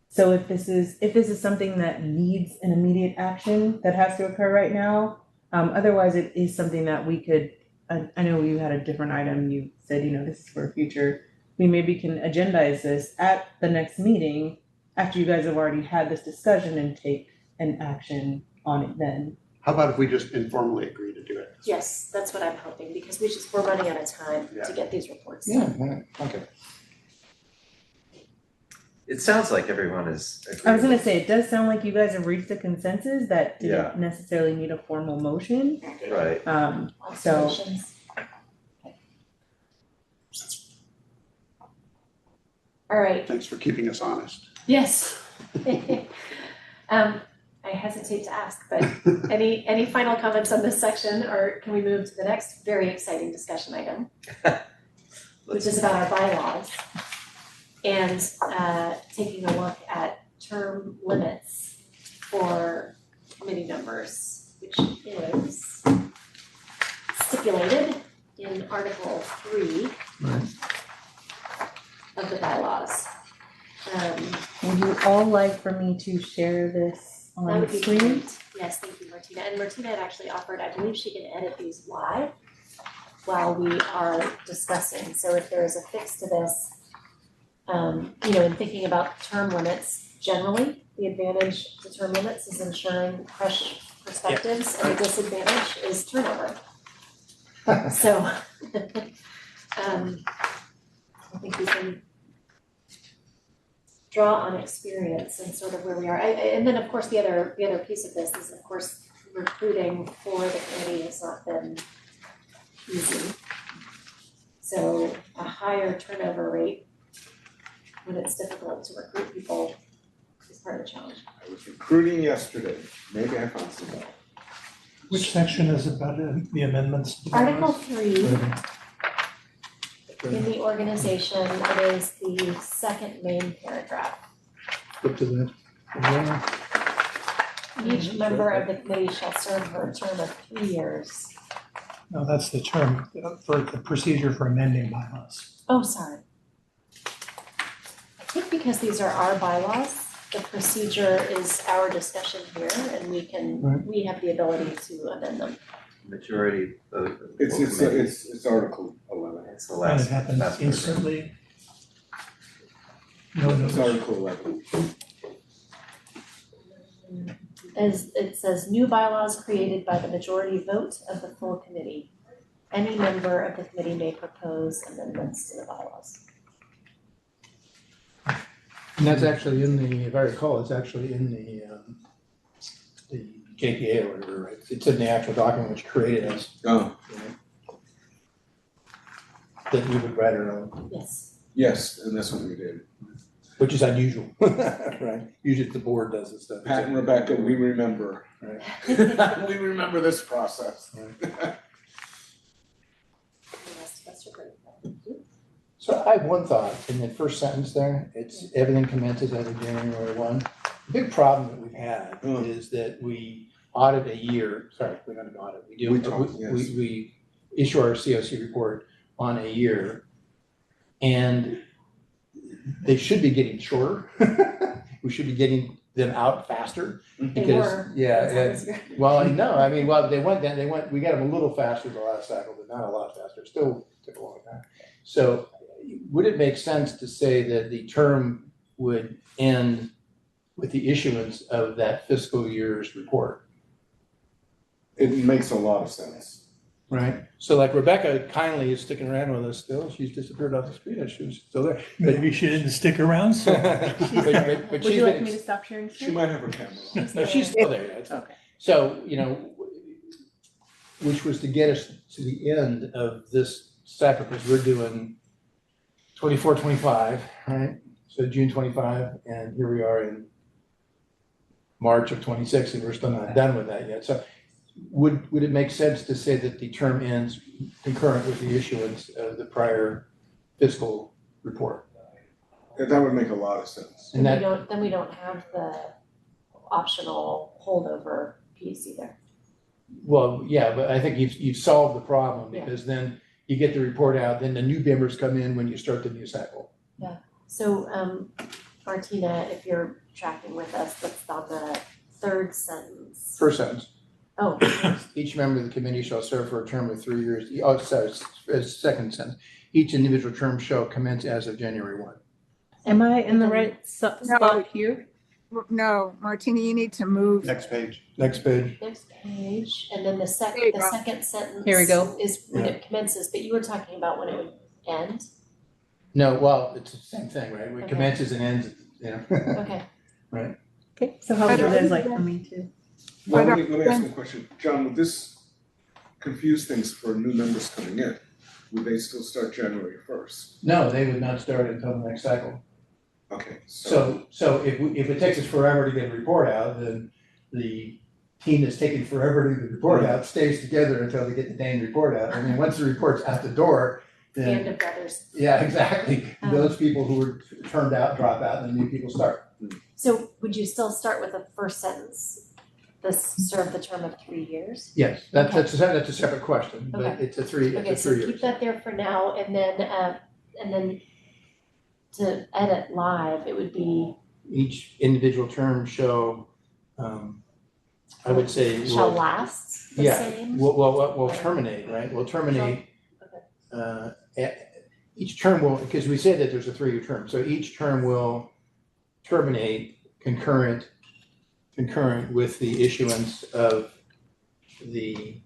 So if this is something that needs an immediate action that has to occur right now, otherwise it is something that we could, I know you had a different item, you said, this is for future. We maybe can agendize this at the next meeting after you guys have already had this discussion and take an action on it then. How about if we just informally agree to do it? Yes, that's what I'm hoping, because we're running out of time Yeah. to get these reports Yeah, done. okay. It sounds like everyone is agreeable. I was gonna say, it does sound like you guys have reached a consensus that Yeah. didn't necessarily need a formal motion. Right. So, Observations. All right, Thanks for keeping us honest. yes. I hesitate to ask, but any final comments on this section, or can we move to the next very exciting discussion item? Which is about our bylaws and taking a look at term limits for committee members, which is stipulated in Article 3 of the bylaws. Would you all like for me to share this That on would be screen? great. Yes, thank you, Martina. And Martina had actually offered, I believe she can edit these live while we are discussing. So if there is a fix to this, in thinking about term limits, generally, the advantage to term limits is ensuring fresh perspectives, and the disadvantage is turnover. So, I think we can draw on experience and sort of where we are. And then, of course, the other piece of this is, of course, recruiting for the committee has not been easy. So a higher turnover rate when it's difficult to recruit people is part of the challenge. I was recruiting yesterday, maybe I found some out. Which section is about the amendments? to the Article bylaws? 3 in the organization, it is the second main paragraph. Flip to the next. Each member of the committee shall serve for a term of 3 years. No, that's the term for the procedure for amending bylaws. Oh, sorry. I think because these are our bylaws, the procedure is our discussion here, and we have the ability to amend them. Majority vote of the full It's committee. it's Article 11. It's the And last. it happens last paragraph. instantly. No It's notice. Article 11. As it says, new bylaws created by the majority vote of the full committee. Any member of the committee may propose amendments to the bylaws. And that's actually in the, if I recall, it's actually in the JPA or whatever, right? It's in the actual document which created us, Oh, that we would write our own, Yes. yes, and that's what we did. which is unusual, right? Usually the board does this stuff. Pat and Rebecca, we remember. Right. We remember this process. So I have one thought in the first sentence there, it's everything commences as of January 1. The big problem that we've had is that we audit a year, sorry, we don't audit, we issue our COC report on a year. And they should be getting shorter. We should be getting them out faster. They Because, were. yeah, well, no, I mean, well, we got them a little faster the last cycle, but not a lot faster. Still took a long time. So would it make sense to say that the term would end with the issuance of that fiscal year's report? It makes a lot of sense. Right. So like Rebecca kindly is sticking around with us still. She's disappeared off the screen. She was still there. But Maybe she didn't stick around so long. but Would she's you like been me to stop sharing She screen? might have her camera on. No, she's still there. Yeah, it's fine. Okay. So, which was to get us to the end of this cycle, because we're doing 24, 25, right? So June 25, and here we are in March of 26, and we're still not done with that yet. So would it make sense to say that the term ends concurrent with the issuance of the prior fiscal report? That would make a lot of sense. And that, Then we don't have the optional holdover piece either. well, yeah, but I think you've solved the problem, Yeah. because then you get the report out, then the new members come in when you start the new cycle. So, Martina, if you're tracking with us, that's on the third sentence. First sentence, Oh, each member of the committee shall serve for a term of 3 years. Oh, sorry, second sentence. Each individual term shall commence as of January 1. Am I in the right spot here? No, Martina, you need to move. Next page. Next page. next page, and then the There you go. second sentence. Here we go. Is when it commences, but you were talking about when it would end. No, well, it's the same thing, right? It Okay. commences and ends, Okay. Okay, so how would you guys like for me to? Well, But, let me ask you a question. John, would this confuse things for new members coming in? Would they still start January 1st? No, they would not start until the next cycle. Okay, So if it takes us forever to get a report out, then the team that's taking forever to get the report out stays together until they get the dang report out. I mean, once the report's out the door, The end then, of brothers. yeah, exactly. Those people who were turned out drop out and the new people start. So would you still start with the first sentence? This served the term of 3 years? Yes, that's a separate question, but Okay. it's a 3 Okay, so years. keep that there for now, and then to edit live, it would be Each individual term shall, I would say, shall will, last the yeah, same? will terminate, right? Will terminate. Each term will, because we said that there's a 3-year term, so each term will terminate concurrent with the issuance of the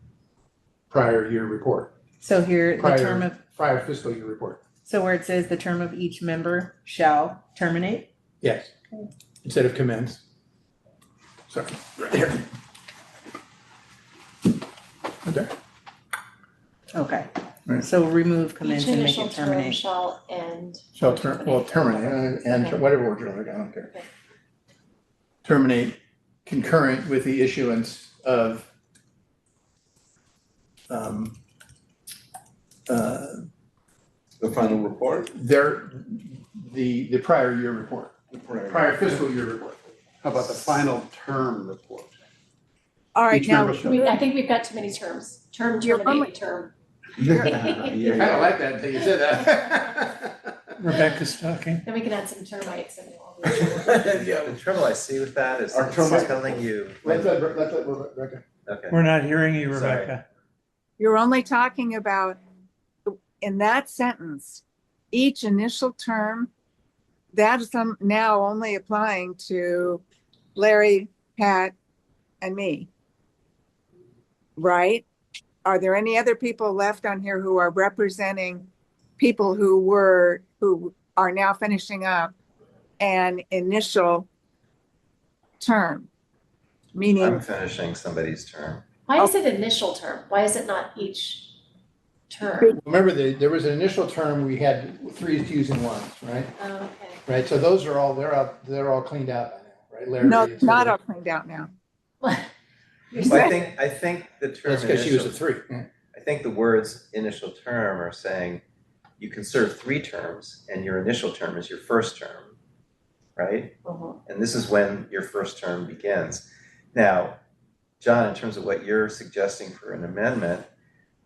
prior year report, So here, the term of, prior fiscal year report. so where it says the term of each member shall terminate? Yes, instead of commence. Sorry, right here. Okay. Okay, Right. so remove Each commence and make initial it term terminate. shall end. Shall or terminate, and Okay. whatever word you like, I don't care. Okay. Terminate concurrent with the issuance of the final report? the prior year report, prior fiscal year report. How about the final term report? All right, Each now, member shall- I think we've got too many terms. Term, You're terminate, term. I don't like that until you said that. Rebecca's talking. Then we can add some termites and all. The trouble I see with that is Our it's termite- telling you. Let's let Rebecca. Okay. We're not hearing you, Sorry. Rebecca. you're only talking about, in that sentence, each initial term, that is now only applying to Larry, Pat, and me. Right? Are there any other people left on here who are representing people who are now finishing up an initial term? I'm Meaning, finishing somebody's term. Why is it initial term? Why is it not each term? Remember, there was an initial term, we had 3 twos and 1s, right? Oh, okay. Right, so those are all, they're all cleaned out by now, right? Larry no, and not Sylvia. all cleaned out now. You're Well, saying- I think the term That's because she was a initial, 3. Yeah. I think the words initial term are saying you can serve 3 terms and your initial term is your first term, right? Mhm. And this is when your first term begins. Now, John, in terms of what you're suggesting for an amendment,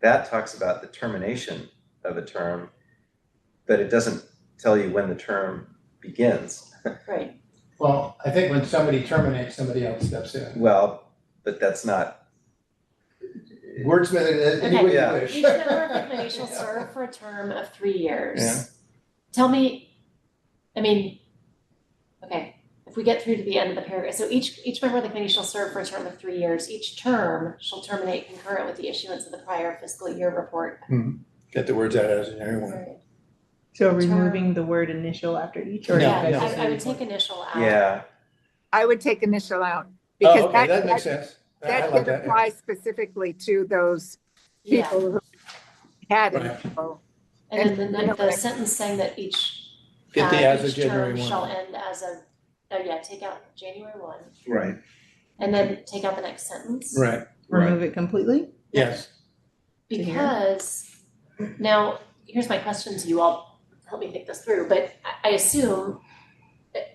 that talks about the termination of a term, but it doesn't tell you when the term begins. Right. Well, I think when somebody terminates, somebody else steps in. Well, but that's not. Wordsmith it any way Yeah. you wish. Each member of the committee shall serve for a term of 3 years. Yeah. Tell me, I mean, okay, if we get through to the end of the paragraph, so each member of the committee shall serve for a term of 3 years. Each term shall terminate concurrent with the issuance of the prior fiscal year report. Get the words out as in everyone. Right. So Term. removing the word initial after each, or? Yeah, you guys I would say- take initial out. Yeah, I would take initial out. Oh, Because okay, that makes sense. I that like can that. apply specifically to those Yeah, people who had Right. initial. and then And- the sentence saying that each Get the as of each term January 1. shall end as of, oh yeah, take out January 1, Right. and then take out the next sentence. Right, Remove it completely? yes. To here. Because, now, here's my question to you all, help me think this through, but I assume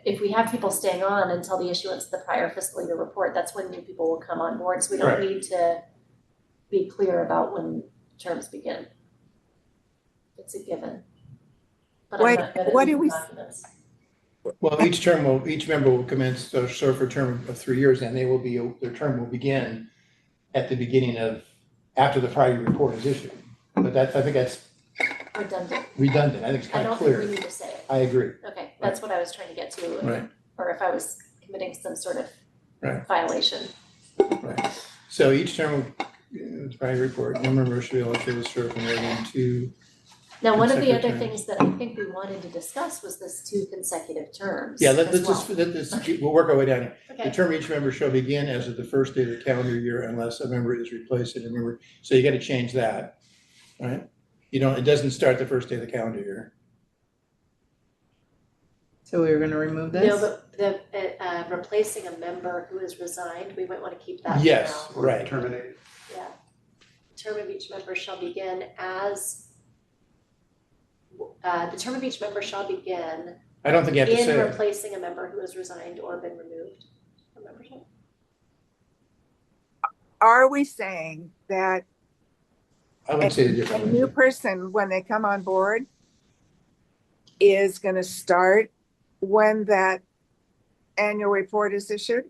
if we have people staying on until the issuance of the prior fiscal year report, that's when new people will come on board, so we don't Right. need to be clear about when terms begin. It's a given. But I'm Wait, not good at what do reading we- documents. Well, each member will commence, so serve for a term of 3 years, and their term will begin at the beginning of, after the prior report is issued. But I think that's Redundant, redundant, I think it's I kind of don't think we clear. need to say it, I agree, okay, that's what I was trying to get to. right, Or if I was committing some sort of Right. violation. right. So each term, prior report, no member should be eligible to serve for more than 2. Now, one of the Consecutive other terms. things that I think we wanted to discuss was this 2 consecutive terms Yeah, as we'll work our way down here. The Okay, term of each member shall begin as of the first day of the calendar year unless a member is replaced and a member, so you gotta change that, right? It doesn't start the first day of the calendar year. So we were gonna remove this? No, but the, replacing a member who has resigned, we might wanna keep that for now. Yes, Or right. terminated. Yeah. Term of each member shall begin as, the term of each member shall begin I don't think you have to in say it. replacing a member who has resigned or been removed from membership. Are we saying that I would say it a differently. new person, when they come on board, is going to start when that annual report is issued?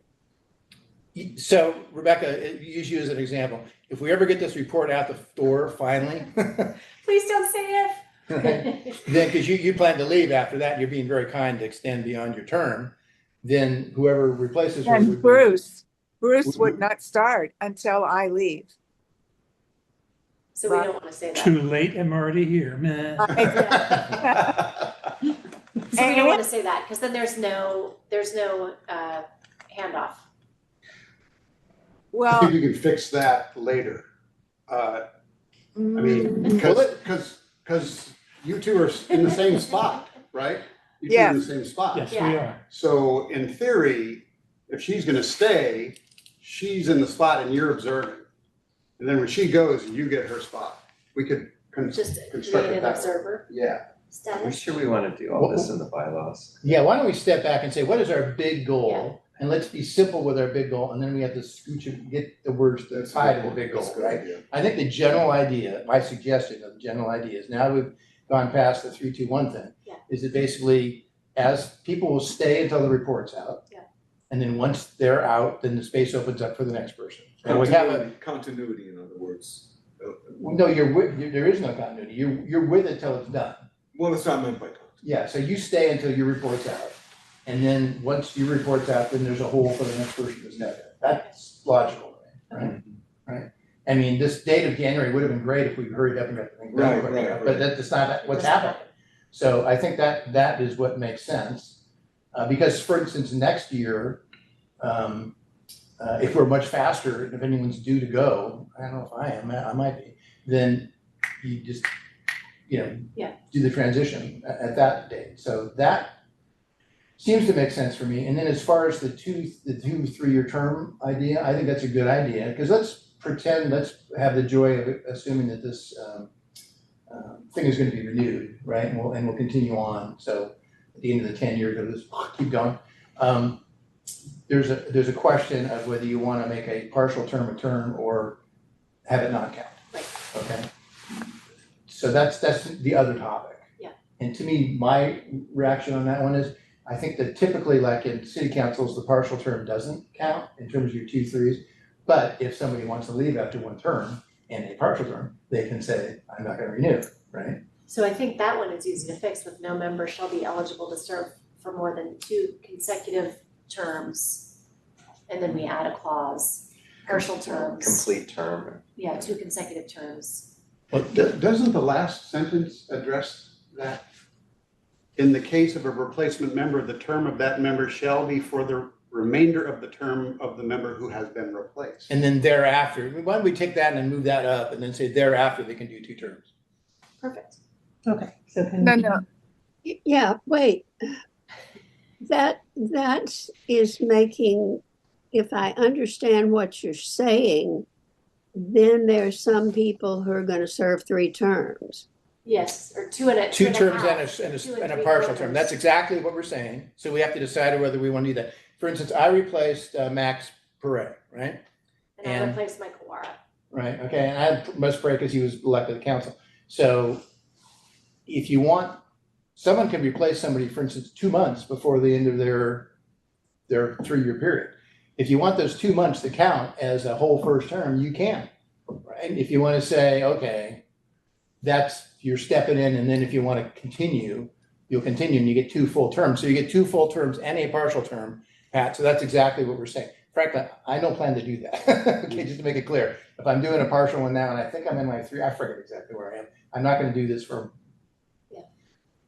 So Rebecca, use you as an example. If we ever get this report out the door finally, Please don't say right, if. then, because you plan to leave after that, and you're being very kind to extend beyond your term, then whoever replaces her And would be. Bruce would not start until I leave. So we don't wanna say that. Too late, I'm already here, man. So we don't wanna say that, cause then there's no handoff. I Well, think you can fix that later. I mean, mm, because you two are in the same spot, right? You two are in the same spot. Yes, we Yeah. are. So in theory, if she's gonna stay, she's in the spot and you're observing. And then when she goes, you get her spot. We could Just construct create it an that way. observer Yeah. I'm status. sure we want to do all this in the bylaws. Yeah, why don't we step back and say, what is our big goal? And let's be simple with our big goal, and then we have to scooch it, get the words to tie to the big goal, That's a good right? idea. I think the general idea, my suggestion of the general idea is, now we've gone past the 3-2-1 thing. Yeah. Is that basically, as people will stay until the report's out. Yeah. And then once they're out, then the space opens up for the next person. And we have a, Continuity, in other words. no, there is no continuity, you're with it till it's done. Well, that's not meant by continuity. Yeah, so you stay until your report's out. And then once your report's out, then there's a hole for the next person to step in. That's logical, right? Right? I mean, this date of January would have been great if we hurried up and got the thing done quick enough, but that's not what's happening. So I think that is what makes sense. Because for instance, next year, if we're much faster, if anyone's due to go, I don't know if I am, I might be, then you just, do the transition at that date. So that seems to make sense for me. And then as far as the 3-year term idea, I think that's a good idea, because let's have the joy of assuming that this thing is going to be renewed, right? And we'll continue on. So at the end of the 10-year, it'll just keep going. There's a question of whether you want to make a partial term a term or have it not count. Right. Okay. So that's the other topic. Yeah. And to me, my reaction on that one is, I think that typically, like in city councils, the partial term doesn't count in terms of your 2-3s. But if somebody wants to leave after one term and a partial term, they can say, I'm not going to renew, right? So I think that one is easy to fix with no member shall be eligible to serve for more than 2 consecutive terms. And then we add a clause, partial terms. Complete term. Yeah, 2 consecutive terms. Doesn't the last sentence address that? In the case of a replacement member, the term of that member shall be for the remainder of the term of the member who has been replaced. And then thereafter, why don't we take that and move that up and then say thereafter they can do 2 terms? Perfect. Okay, so can. No. Yeah, wait. That is making, if I understand what you're saying, then there's some people who are going to serve 3 terms. Yes, or 2 and a 2 and a terms half. and 2 a 3/4. partial term. That's exactly what we're saying. So we have to decide whether we want to do that. For instance, I replaced Max Perret, right? And I replaced Michael Wara. Right, okay, and I had Russ Perret because he was elected to council. So if you want, someone can replace somebody, for instance, 2 months before the end of their 3-year period. If you want those 2 months to count as a whole first term, you can, right? If you want to say, okay, you're stepping in, and then if you want to continue, you'll continue and you get 2 full terms. So you get 2 full terms and a partial term, Pat. So that's exactly what we're saying. Frankly, I don't plan to do that. Okay, just to make it clear. If I'm doing a partial one now, and I think I'm in my 3, I forget exactly where I am. I'm not going to do this for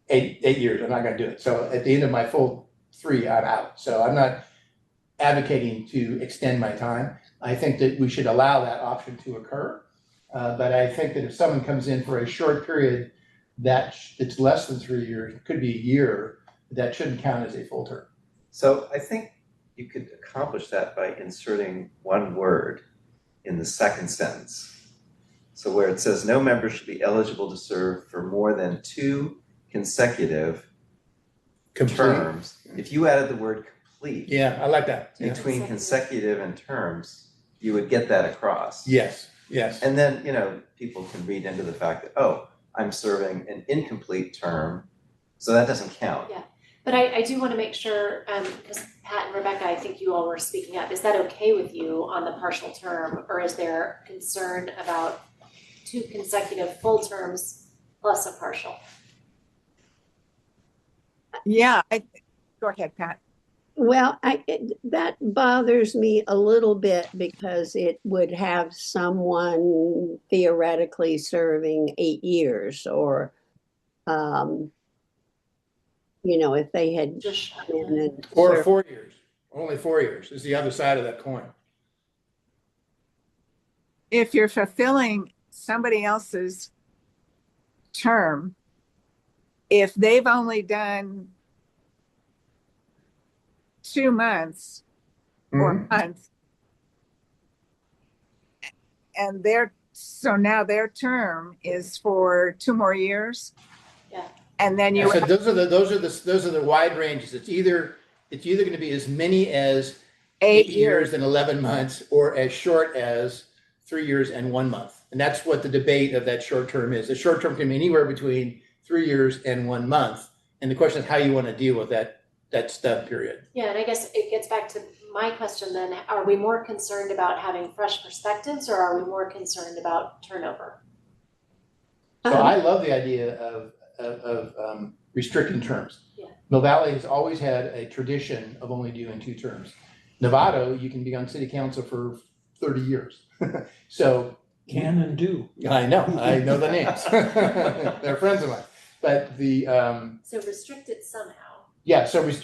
8 years. I'm not going to do it. So at the end of my full 3, I'm out. So I'm not advocating to extend my time. I think that we should allow that option to occur. But I think that if someone comes in for a short period it's less than 3 years, it could be a year, that shouldn't count as a full term. So I think you could accomplish that by inserting one word in the second sentence. So where it says no member should be eligible to serve for more than 2 consecutive terms. If you added the word complete Yeah, I like that. Yeah. between consecutive and terms, you would get that across. Yes, yes. And then, people can read into the fact that, oh, I'm serving an incomplete term, so that doesn't count. Yeah. But I do want to make sure, because Pat and Rebecca, I think you all were speaking up, is that okay with you on the partial term, or is there concern about 2 consecutive full terms plus a partial? Yeah, go ahead, Pat. Well, that bothers me a little bit because it would have someone theoretically serving 8 years or, if they had Just come in and Or served. 4 years, only 4 years is the other side of that coin. If you're fulfilling somebody else's term, if they've only done 2 months or a month, and so now their term is for 2 more years. Yeah. And then you So those are the wide ranges. It's either going to be as many as 8 years and 11 months, or as short as 3 years and 1 month. And that's what the debate of that short term is. The short term can be anywhere between 3 years and 1 month. And the question is how you want to deal with that stub period. Yeah, and I guess it gets back to my question then, are we more concerned about having fresh perspectives, or are we more concerned about turnover? So I love the idea of restricting terms. Yeah. Mill Valley has always had a tradition of only doing 2 terms. Novato, you can be on city council for 30 years. So Can and do. I know the names. They're friends of mine. But So restrict it somehow. yeah, so it's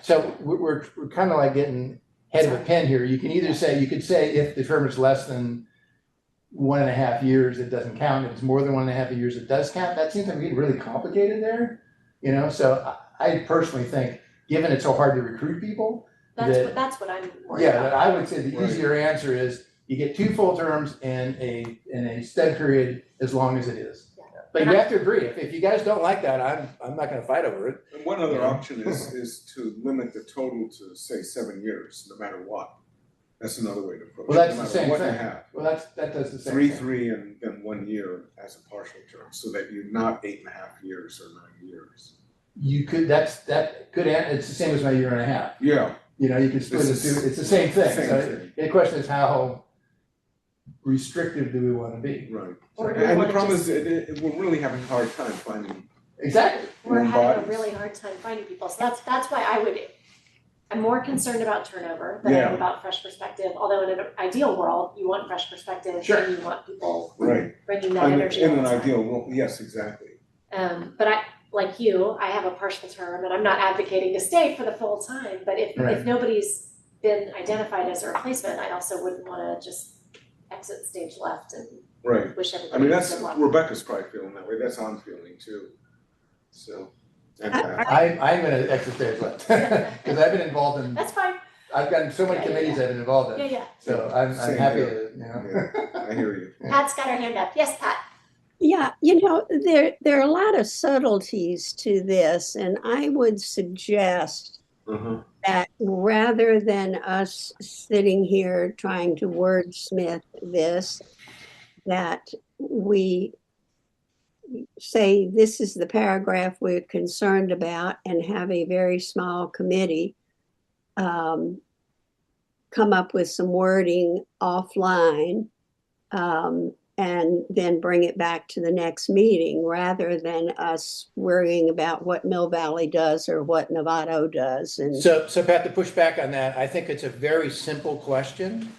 so we're kind of like getting head of a pen here. You can either say, if the term is less than 1.5 years, it doesn't count. If it's more than 1.5 years, it does count. That seems to be really complicated there, So I personally think, given it's so hard to recruit people, That's what I'm worried about. that I would say the easier answer is you get 2 full terms and a stub period as long as it is. Yeah. But you have to agree. If you guys don't like that, I'm not going to fight over it. And one other option is to limit the total to, say, 7 years, no matter what. That's another way to approach it. Well, that's no the matter same what you thing. have. Well, that does the same 3, thing. 3, and then 1 year as a partial term, so that you're not 8.5 years or 9 years. You could, it's the same as my 1.5 years. Yeah. You can split it to, it's the same thing. So the question is, how restrictive do we want to be? Right. Or do we And the wanna problem just- is, we're really having a hard time finding. Exactly. We're warm having a bodies. really hard time finding people, so that's why I'm more concerned about turnover than I am Yeah. about fresh perspective, although in an ideal world, you want fresh perspective, Sure. and you want people Right. bringing that energy all In the an time. ideal world, yes, exactly. But like you, I have a partial term, and I'm not advocating to stay for the full time, but if Right. nobody's been identified as a replacement, I also wouldn't wanna just exit stage left and Right. wish I everybody mean, that's, good luck. Rebecca's probably feeling that way, that's how I'm feeling too. So, and Pat. I'm going to exit stage left because I've been involved in. That's fine, I've gotten so many Yeah, committees I've been involved in. yeah. So I'm Same happy here. to. I hear you. Pat's got her hand up, yes, Pat? Yeah, there are a lot of subtleties to this, and I would suggest Uh-huh. that rather than us sitting here trying to wordsmith this, that we say this is the paragraph we're concerned about and have a very small committee come up with some wording offline and then bring it back to the next meeting rather than us worrying about what Mill Valley does or what Novato does. And So Pat, to push back on that, I think it's a very simple question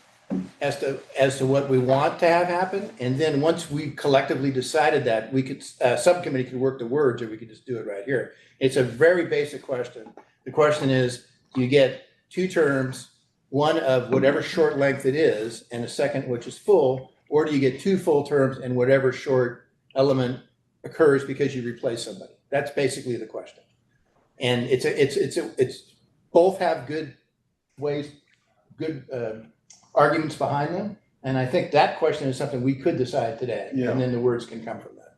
as to what we want to have happen. And then once we collectively decided that, we could, subcommittee could work the words, or we could just do it right here. It's a very basic question. The question is, you get 2 terms, one of whatever short length it is, and a second which is full, or do you get 2 full terms and whatever short element occurs because you replace somebody? That's basically the question. And it's both have good ways, good arguments behind them. And I think that question is something we could decide today. Yeah. And then the words can come from that.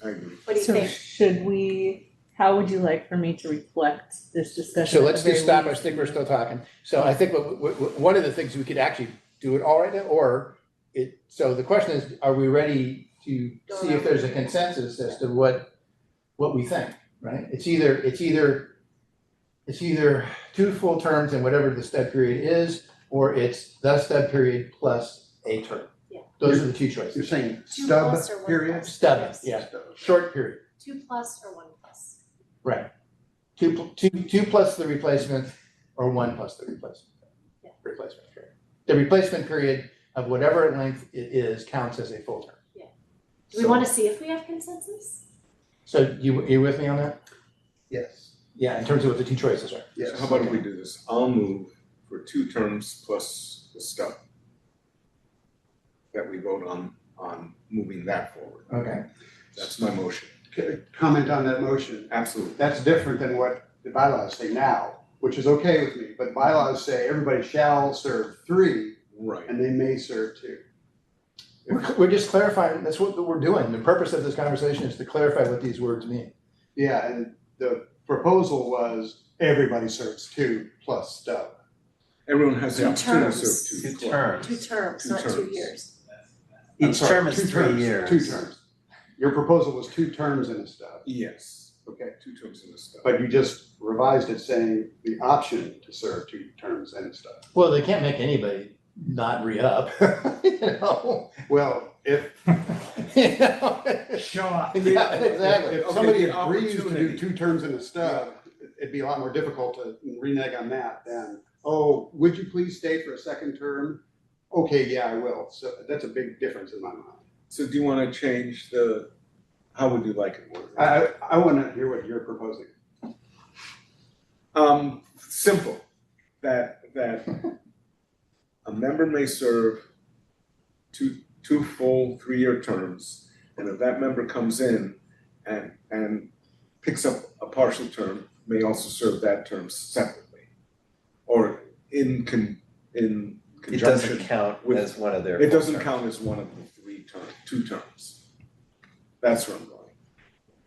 I agree. What do you So think? should we, how would you like for me to reflect this discussion? So at let's the just very stop. I least? think we're still talking. So I think one of the things we could actually do it all right now, or so the question is, are we ready to see if there's a consensus as to what we think, right? It's either 2 full terms and whatever the stub period is, or it's the stub period plus a term. Yeah. Those are the 2 You're choices. saying 2 stub plus or 1 period? plus? Stub, Yes. yeah, short period, 2 plus or 1 plus? right. 2 plus the replacement, or 1 plus the replacement. Yeah. Replacement period. The replacement period of whatever length it is counts as a full term. Do we want to see if we have consensus? So you with me on that? Yes. Yeah, in terms of what the 2 choices are. Yes. So how about if we do this? I'll move for 2 terms plus the stub. That we vote on moving that forward. Okay. That's my motion. Comment on that motion. Absolutely. That's different than what the bylaws say now, which is okay with me, but bylaws say everybody shall serve 3 Right. and they may serve 2. We're just clarifying, that's what we're doing. The purpose of this conversation is to clarify what these words mean. Yeah, and the proposal was everybody serves 2 plus stub. Everyone has the 2 opportunity to terms. serve 2. 2 terms. 2 terms, 2 not 2 terms. years. I'm Each sorry, term is 2 3 terms, years. 2 terms. Your proposal was 2 terms in a stub, Yes. okay? 2 terms in the stub. But you just revised it saying the option to serve 2 terms in a stub. Well, they can't make anybody not re-up, you know? Well, if You know? Show up. Yeah, exactly. If Okay, somebody the agrees to do opportunity. 2 terms in a stub, it'd be a lot more difficult to renege on that than, oh, would you please stay for a 2nd term? Okay, yeah, I will. So that's a big difference in my mind. So do you want to change how would you like it worded? I want to hear what you're proposing. Simple, that a member may serve two full 3-year terms, and if that member comes in and picks up a partial term, may also serve that term separately, or in It conjunction. doesn't count with- as one of their. It full doesn't terms. count as one of the 2 terms. That's where I'm going.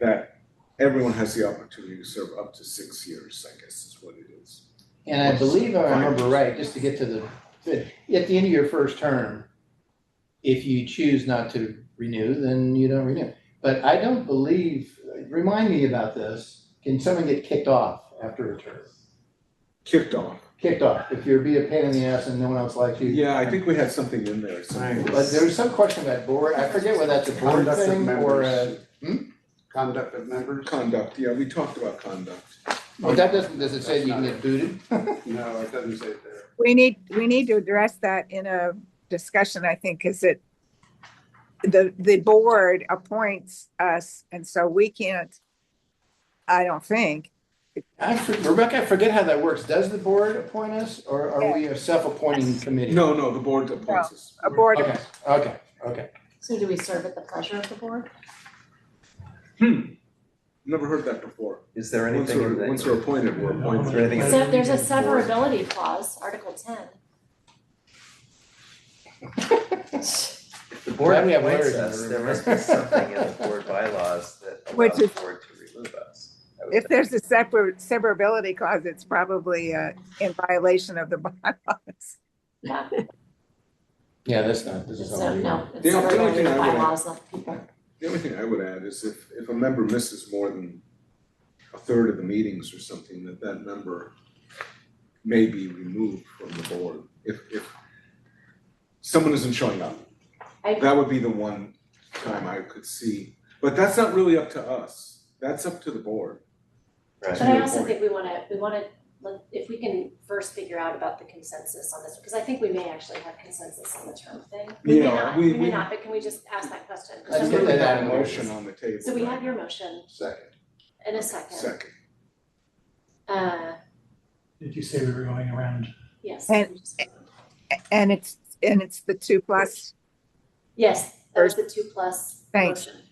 That everyone has the opportunity to serve up to 6 years, I guess is what it is. And I believe I remember right, just to get to at the end of your first term, if you choose not to renew, then you don't renew. But I don't believe, remind me about this, can someone get kicked off after a term? Kicked off. Kicked off, if you're be a pain in the ass and no one else likes you. Yeah, I think we had something in there. something. But there was some question about board, I forget whether that's a board Conduct of thing or members. a, Conduct of members? Conduct, yeah, we talked about conduct. well, that doesn't, does it say you can get booted? No, it doesn't say it there. We need to address that in a discussion, I think, is that the board appoints us, and so we can't, I don't think. Rebecca, I forget how that works. Does the board appoint us or are we a self-appointing committee? No, the board appoints us. A board, Okay. So do we serve at the pleasure of the board? Never heard that before. Is there Once anything in we're the, appointed, we're is appointed. there anything in So there's a severability clause, Article 10. if the board Glad we have appoints lawyers in the us, room. there must be something in the board bylaws that Which allows is- the board to remove us. I would if think. there's a severability clause, it's probably in violation of the bylaws. Yeah, Yeah, this is all. so no, it's The only severability thing I would- bylaws, not people. The only thing I would add is if a member misses more than a third of the meetings or something, that member may be removed from the board. If someone isn't showing up, that would be the one time I could see. But that's not really up to us. That's up to the board. Right. But I also think we wanna, if we can first figure out about the consensus on this, because I think we may actually have consensus on the term thing. We may Yeah, not, we- we may we- not, but can we just ask that question? 'Cause Let's then get we're that really out of not- Motion on the table. So we have your motion Second. in a second. Second. Did you say we were going around? Yes. And it's the 2+. Yes, that was the 2+ Thanks. motion.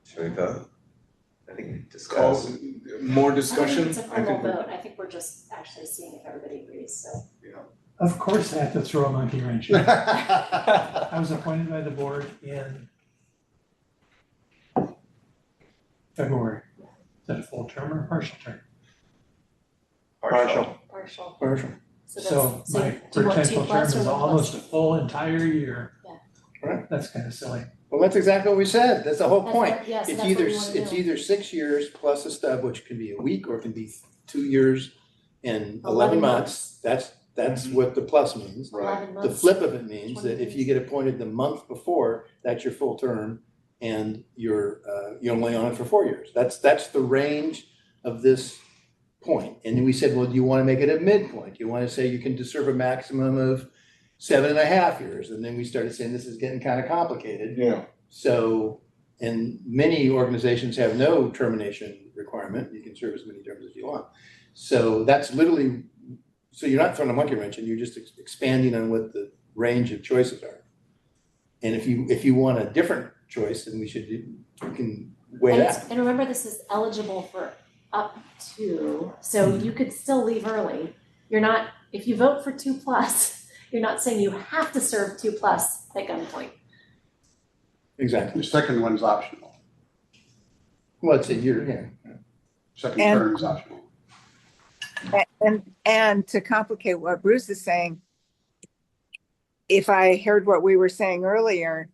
Should we vote? I think we Call, discussed. more I discussion? don't think it's a I think formal we're- vote, I think we're just actually seeing if everybody agrees, so. Of course, I have to throw a monkey wrench in. I was appointed by the board in February. Is that a full term or a partial term? Partial. Partial. Partial. So So my do you want potential 2 term plus or is 1 almost a plus? full entire year. Yeah. Right. That's kind of silly. Well, that's exactly what we said. That's the whole That's point. what- yeah, so It's that's what either, we wanna it's do. either 6 years plus a stub, which can be a week, or it can be 2 years and 11 11 months. That's what the plus means. Right. 11 The months. flip of it means 20 that if days. you get appointed the month before, that's your full term, and you're only on it for 4 years. That's the range of this point. And we said, well, do you want to make it a midpoint? Do you want to say you can serve a maximum of 7.5 years? And then we started saying this is getting kind of complicated. Yeah, So, and many organizations have no termination requirement. You can serve as many terms as you want. So that's literally, so you're not throwing a monkey wrench and you're just expanding on what the range of choices are. And if you want a different choice, then we can weigh And that. and remember, this is eligible for up to, so you could still leave early. You're not, if you vote for 2 plus, you're not saying you have to serve 2 plus at gunpoint. Exactly. The second one's optional. Well, it's a year, yeah. Second And- term is optional. And to complicate what Bruce is saying, if I heard what we were saying earlier,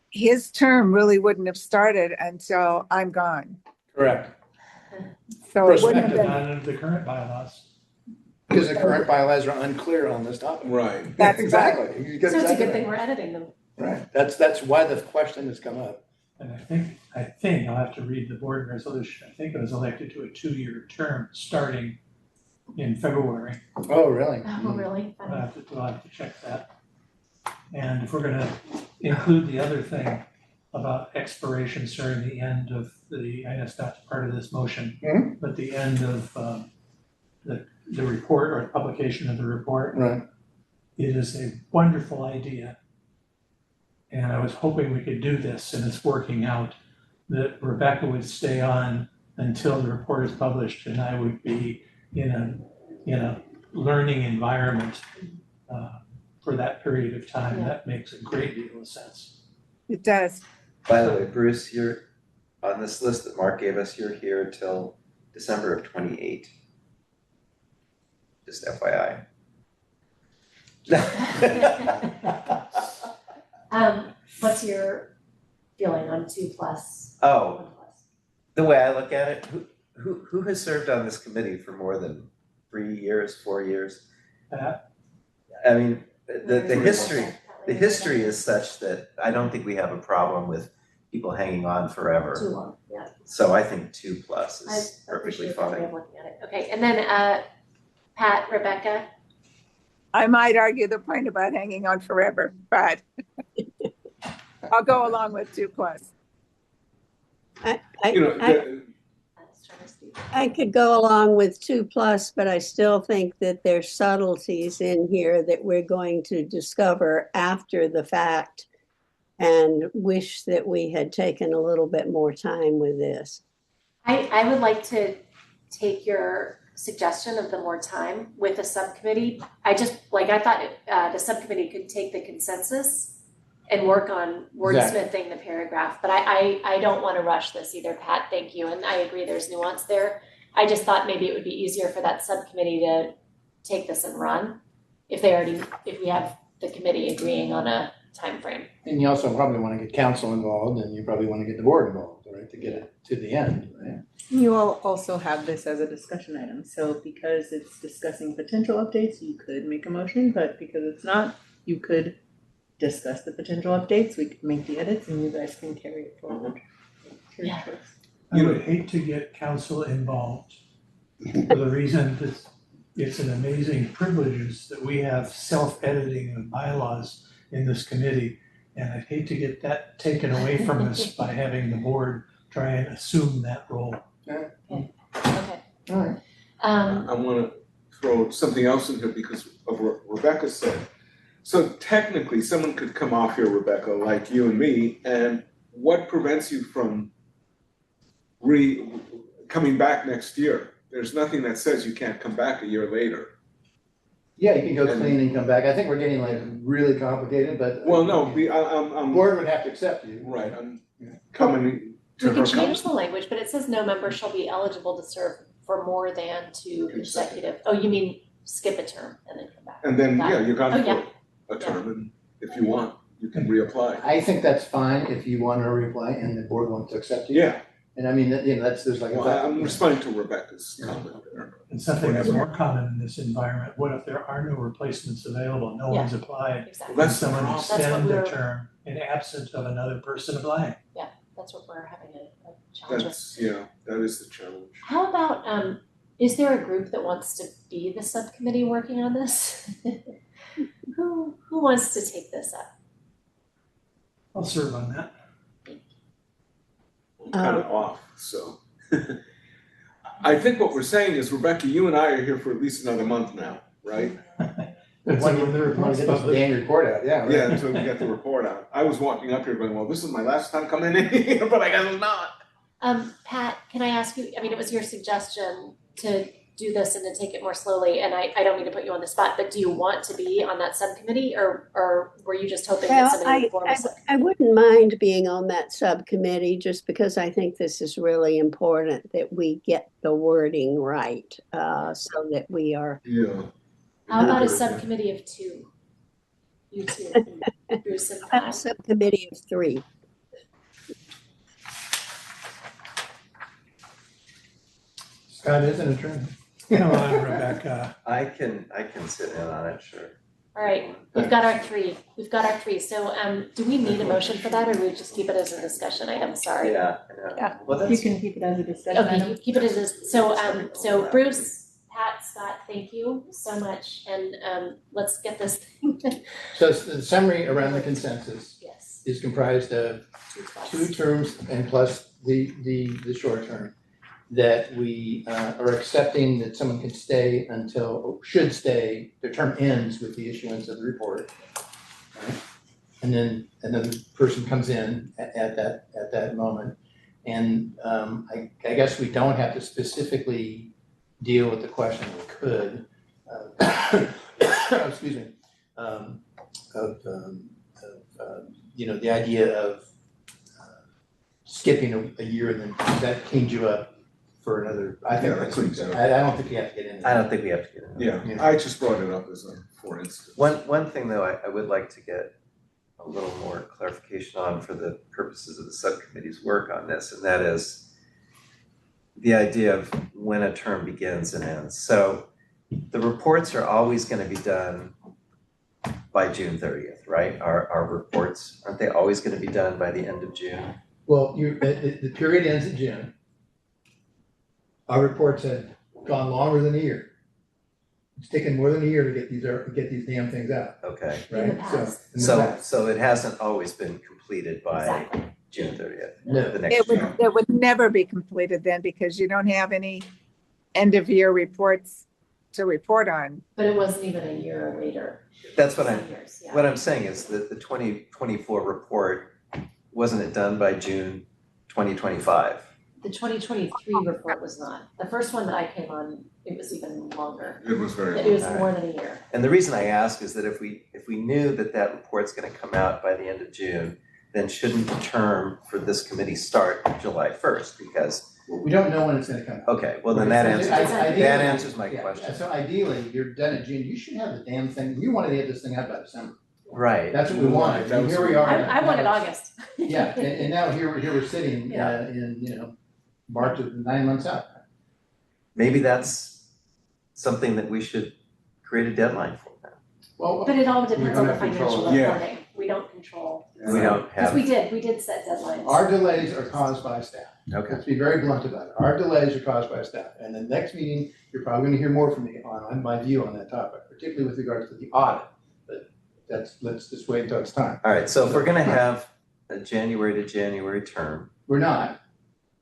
his term really wouldn't have started until I'm gone. Correct. So it wouldn't have Perspective been, on of the current bylaws. Because the current bylaws are unclear on this topic. right. That's Exactly. You got So it's a exactly good right. thing we're editing them. Right. That's why the question has come up. And I think I'll have to read the board resolution. I think it was elected to a 2-year term starting in February. Oh, really? Oh, really? We'll have to check that. And if we're gonna include the other thing about expirations during the end of the, I know it's not part of this motion, Mhm. but the end of the report or publication of the report, Right. it is a wonderful idea. And I was hoping we could do this, and it's working out, that Rebecca would stay on until the report is published, and I would be in a learning environment for that period of time. Yeah. That makes a great deal of sense. it does. By the way, Bruce, you're on this list that Mark gave us, you're here till December of 28. Just FYI. What's your feeling on 2 plus? Oh, 1 plus? the way I look at it, who has served on this committee for more than 3 years, 4 years? I mean, the history is such that I don't think we have a problem with people hanging on forever. Too long, yeah. So I think 2 plus I is perfectly appreciate that way fine. of looking at it. Okay, and then Pat, Rebecca, I might argue the point about hanging on forever, but I'll go along with 2 plus. You know, I could go along with 2 plus, but I still think that there's subtleties in here that we're going to discover after the fact and wish that we had taken a little bit more time with this. I would like to take your suggestion of the more time with a subcommittee. I thought the subcommittee could take the consensus and work on wordsmithing the paragraph, but I don't want to rush this either, Pat, thank you, and I agree there's nuance there. I just thought maybe it would be easier for that subcommittee to take this and run if we have the committee agreeing on a time frame. And you also probably want to get council involved, and you probably want to get the board involved, right, to get it to the end, right? You will also have this as a discussion item, so because it's discussing potential updates, you could make a motion, but because it's not, you could discuss the potential updates, we could make the edits, and you guys can carry it forward. Your Yeah. choice. I would hate to get council involved for the reason that it's an amazing privilege that we have self-editing of bylaws in this committee. And I'd hate to get that taken away from us by having the board try and assume that role. Okay. All right. I want to throw something else in here because of what Rebecca said. So technically, someone could come off here, Rebecca, like you and me, and what prevents you from coming back next year? There's nothing that says you can't come back a year later. Yeah, you can go clean and come back. I think we're getting like really complicated, but. Well, no, The board would have to accept you. right, I'm coming to We her can change comments. the language, but it says no member shall be eligible to serve for more than 2 consecutive, oh, you mean skip a term and then come back? And then, Got yeah, it. you're Oh, gone yeah. for a term, and if you want, you can reapply. I think that's fine if you want to reply and the board wants to accept you. Yeah, And I mean, there's like. well, I'm responding to Rebecca's comment there. And something that's more common in this environment, what if there are no replacements available, no one's applied? Exactly, Well, Can that's the someone problem. That's what extend the we're- term in absence of another person applying? that's what we're having a challenge with. That's, yeah, that is the challenge. How about, is there a group that wants to be the subcommittee working on this? Who wants to take this up? I'll serve on that. I'm kind of off, so. I think what we're saying is, Rebecca, you and I are here for at least another month now, right? Want to get this dang report out, yeah. right. Yeah, until we get the report out. I was walking up here going, well, this is my last time coming in here, but I guess it's not. Pat, can I ask you, I mean, it was your suggestion to do this and to take it more slowly, and I don't mean to put you on the spot, but do you want to be on that subcommittee, or were you just hoping that Well, somebody would form a subcommittee? I wouldn't mind being on that subcommittee just because I think this is really important that we get the wording right, so that we are. Yeah. How about a subcommittee of 2? You two, Bruce and A Pat. subcommittee of 3. Scott is an attorney. Come on, Rebecca. I can sit in on it, sure. All right, we've got our 3. So, do we need a motion for that, or do we just keep it as a discussion item? Sorry. Yeah, I know. Yeah. Well, You that's, can keep it as a discussion item. Okay, keep it as is. So Bruce, Pat, Scott, thank you so much, and let's get this thing. So the summary around the consensus Yes. is comprised of 2 terms and plus the short term. That we are accepting that someone can stay until, should stay, their term ends with the issuance of the report. Right? And then another person comes in at that moment. And I guess we don't have to specifically deal with the question, we could, excuse me, the idea of skipping a year and then that cleans you up for another, I think Yeah, that cleans it up. I don't think you have to get into I that. don't think we have to get into it. Yeah, I just brought it up as a, for instance. One thing though, I would like to get a little more clarification on for the purposes of the subcommittee's work on this, and that is the idea of when a term begins and ends. So the reports are always gonna be done by June 30th, right? Our reports, aren't they always gonna be done by the end of June? Well, the period ends in June. Our reports have gone longer than a year. It's taken more than a year to get these damn things out, Okay, right? In the past. In the so past. it hasn't always been completed by Exactly. June 30th, No. the next year. It would never be completed then because you don't have any end of year reports to report on. But it wasn't even a year later. That's what Some years, yeah. What I'm saying is that the 2024 report, wasn't it done by June 2025? The 2023 report was not. The first one that I came on, it was even longer. It was very It was long. more than a year. And the reason I ask is that if we knew that that report's gonna come out by the end of June, then shouldn't the term for this committee start July 1st? Because, We don't know when it's gonna come out. okay, well then that answers, Ideally- that answers my Yeah, question. So ideally, you're done in June, you should have the damn thing, you wanted to get this thing out by December. Right, That's what we wanted, That and was- here we are. I wanted now. August. Yeah, and now here we're sitting Yeah. in, March of 9 months out. maybe that's something that we should create a deadline for then. Well, But it all depends on the don't have control financial of it. Yeah. reporting. We don't control. We don't Because have, we did set deadlines. our delays are caused by staff. okay, Let's be very blunt about it. Our delays are caused by staff. And the next meeting, you're probably gonna hear more from me on my view on that topic, particularly with regards to the audit. But let's just wait until it's time. all right, so if we're gonna have a January to January term, We're not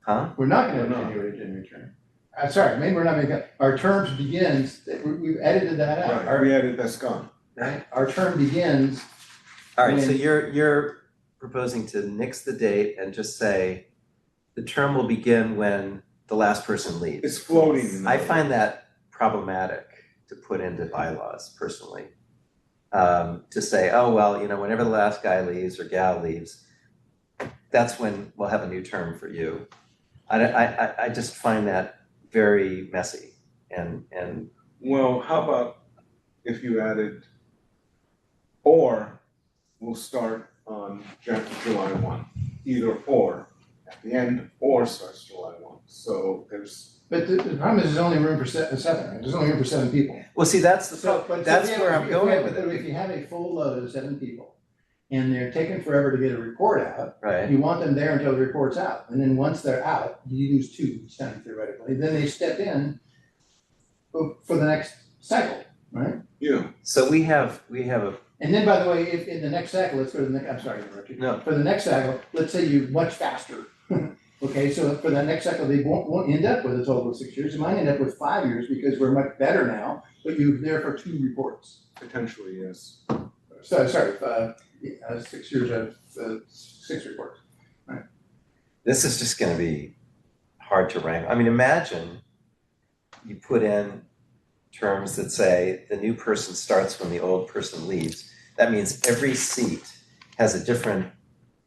huh? gonna have We're a not. January to January term. Sorry, maybe we're not making, our terms begins, we've edited that out. Right, we added, that's gone. Right? Our term begins, All right, so When- you're proposing to nix the date and just say the term will begin when the last person leaves. It's floating. I find that problematic to put into bylaws personally. To say, oh, well, whenever the last guy leaves or gal leaves, that's when we'll have a new term for you. I just find that very messy and Well, how about if you added, or we'll start on July 1, either or at the end, or starts July 1. So there's. But the problem is there's only room for seven, right? There's only room for 7 people. well, see, that's the So, problem. but That's so, yeah, where I'm going with But it. if you have a full load of 7 people and they're taking forever to get a report out, Right. you want them there until the report's out. And then once they're out, you lose 2 each time theoretically. Then they step in for the next cycle, right? Yeah. So we have a And then, by the way, if in the next cycle, let's go to the next, I'm sorry to interrupt you. No. For the next cycle, let's say you're much faster. Okay, so for the next cycle, they won't end up with a total of 6 years. It might end up with 5 years because we're much better now, but you're there for 2 reports. Potentially, yes. So, sorry, 6 years of 6 reports. this is just gonna be hard to wrangle. I mean, imagine you put in terms that say the new person starts when the old person leaves. That means every seat has a different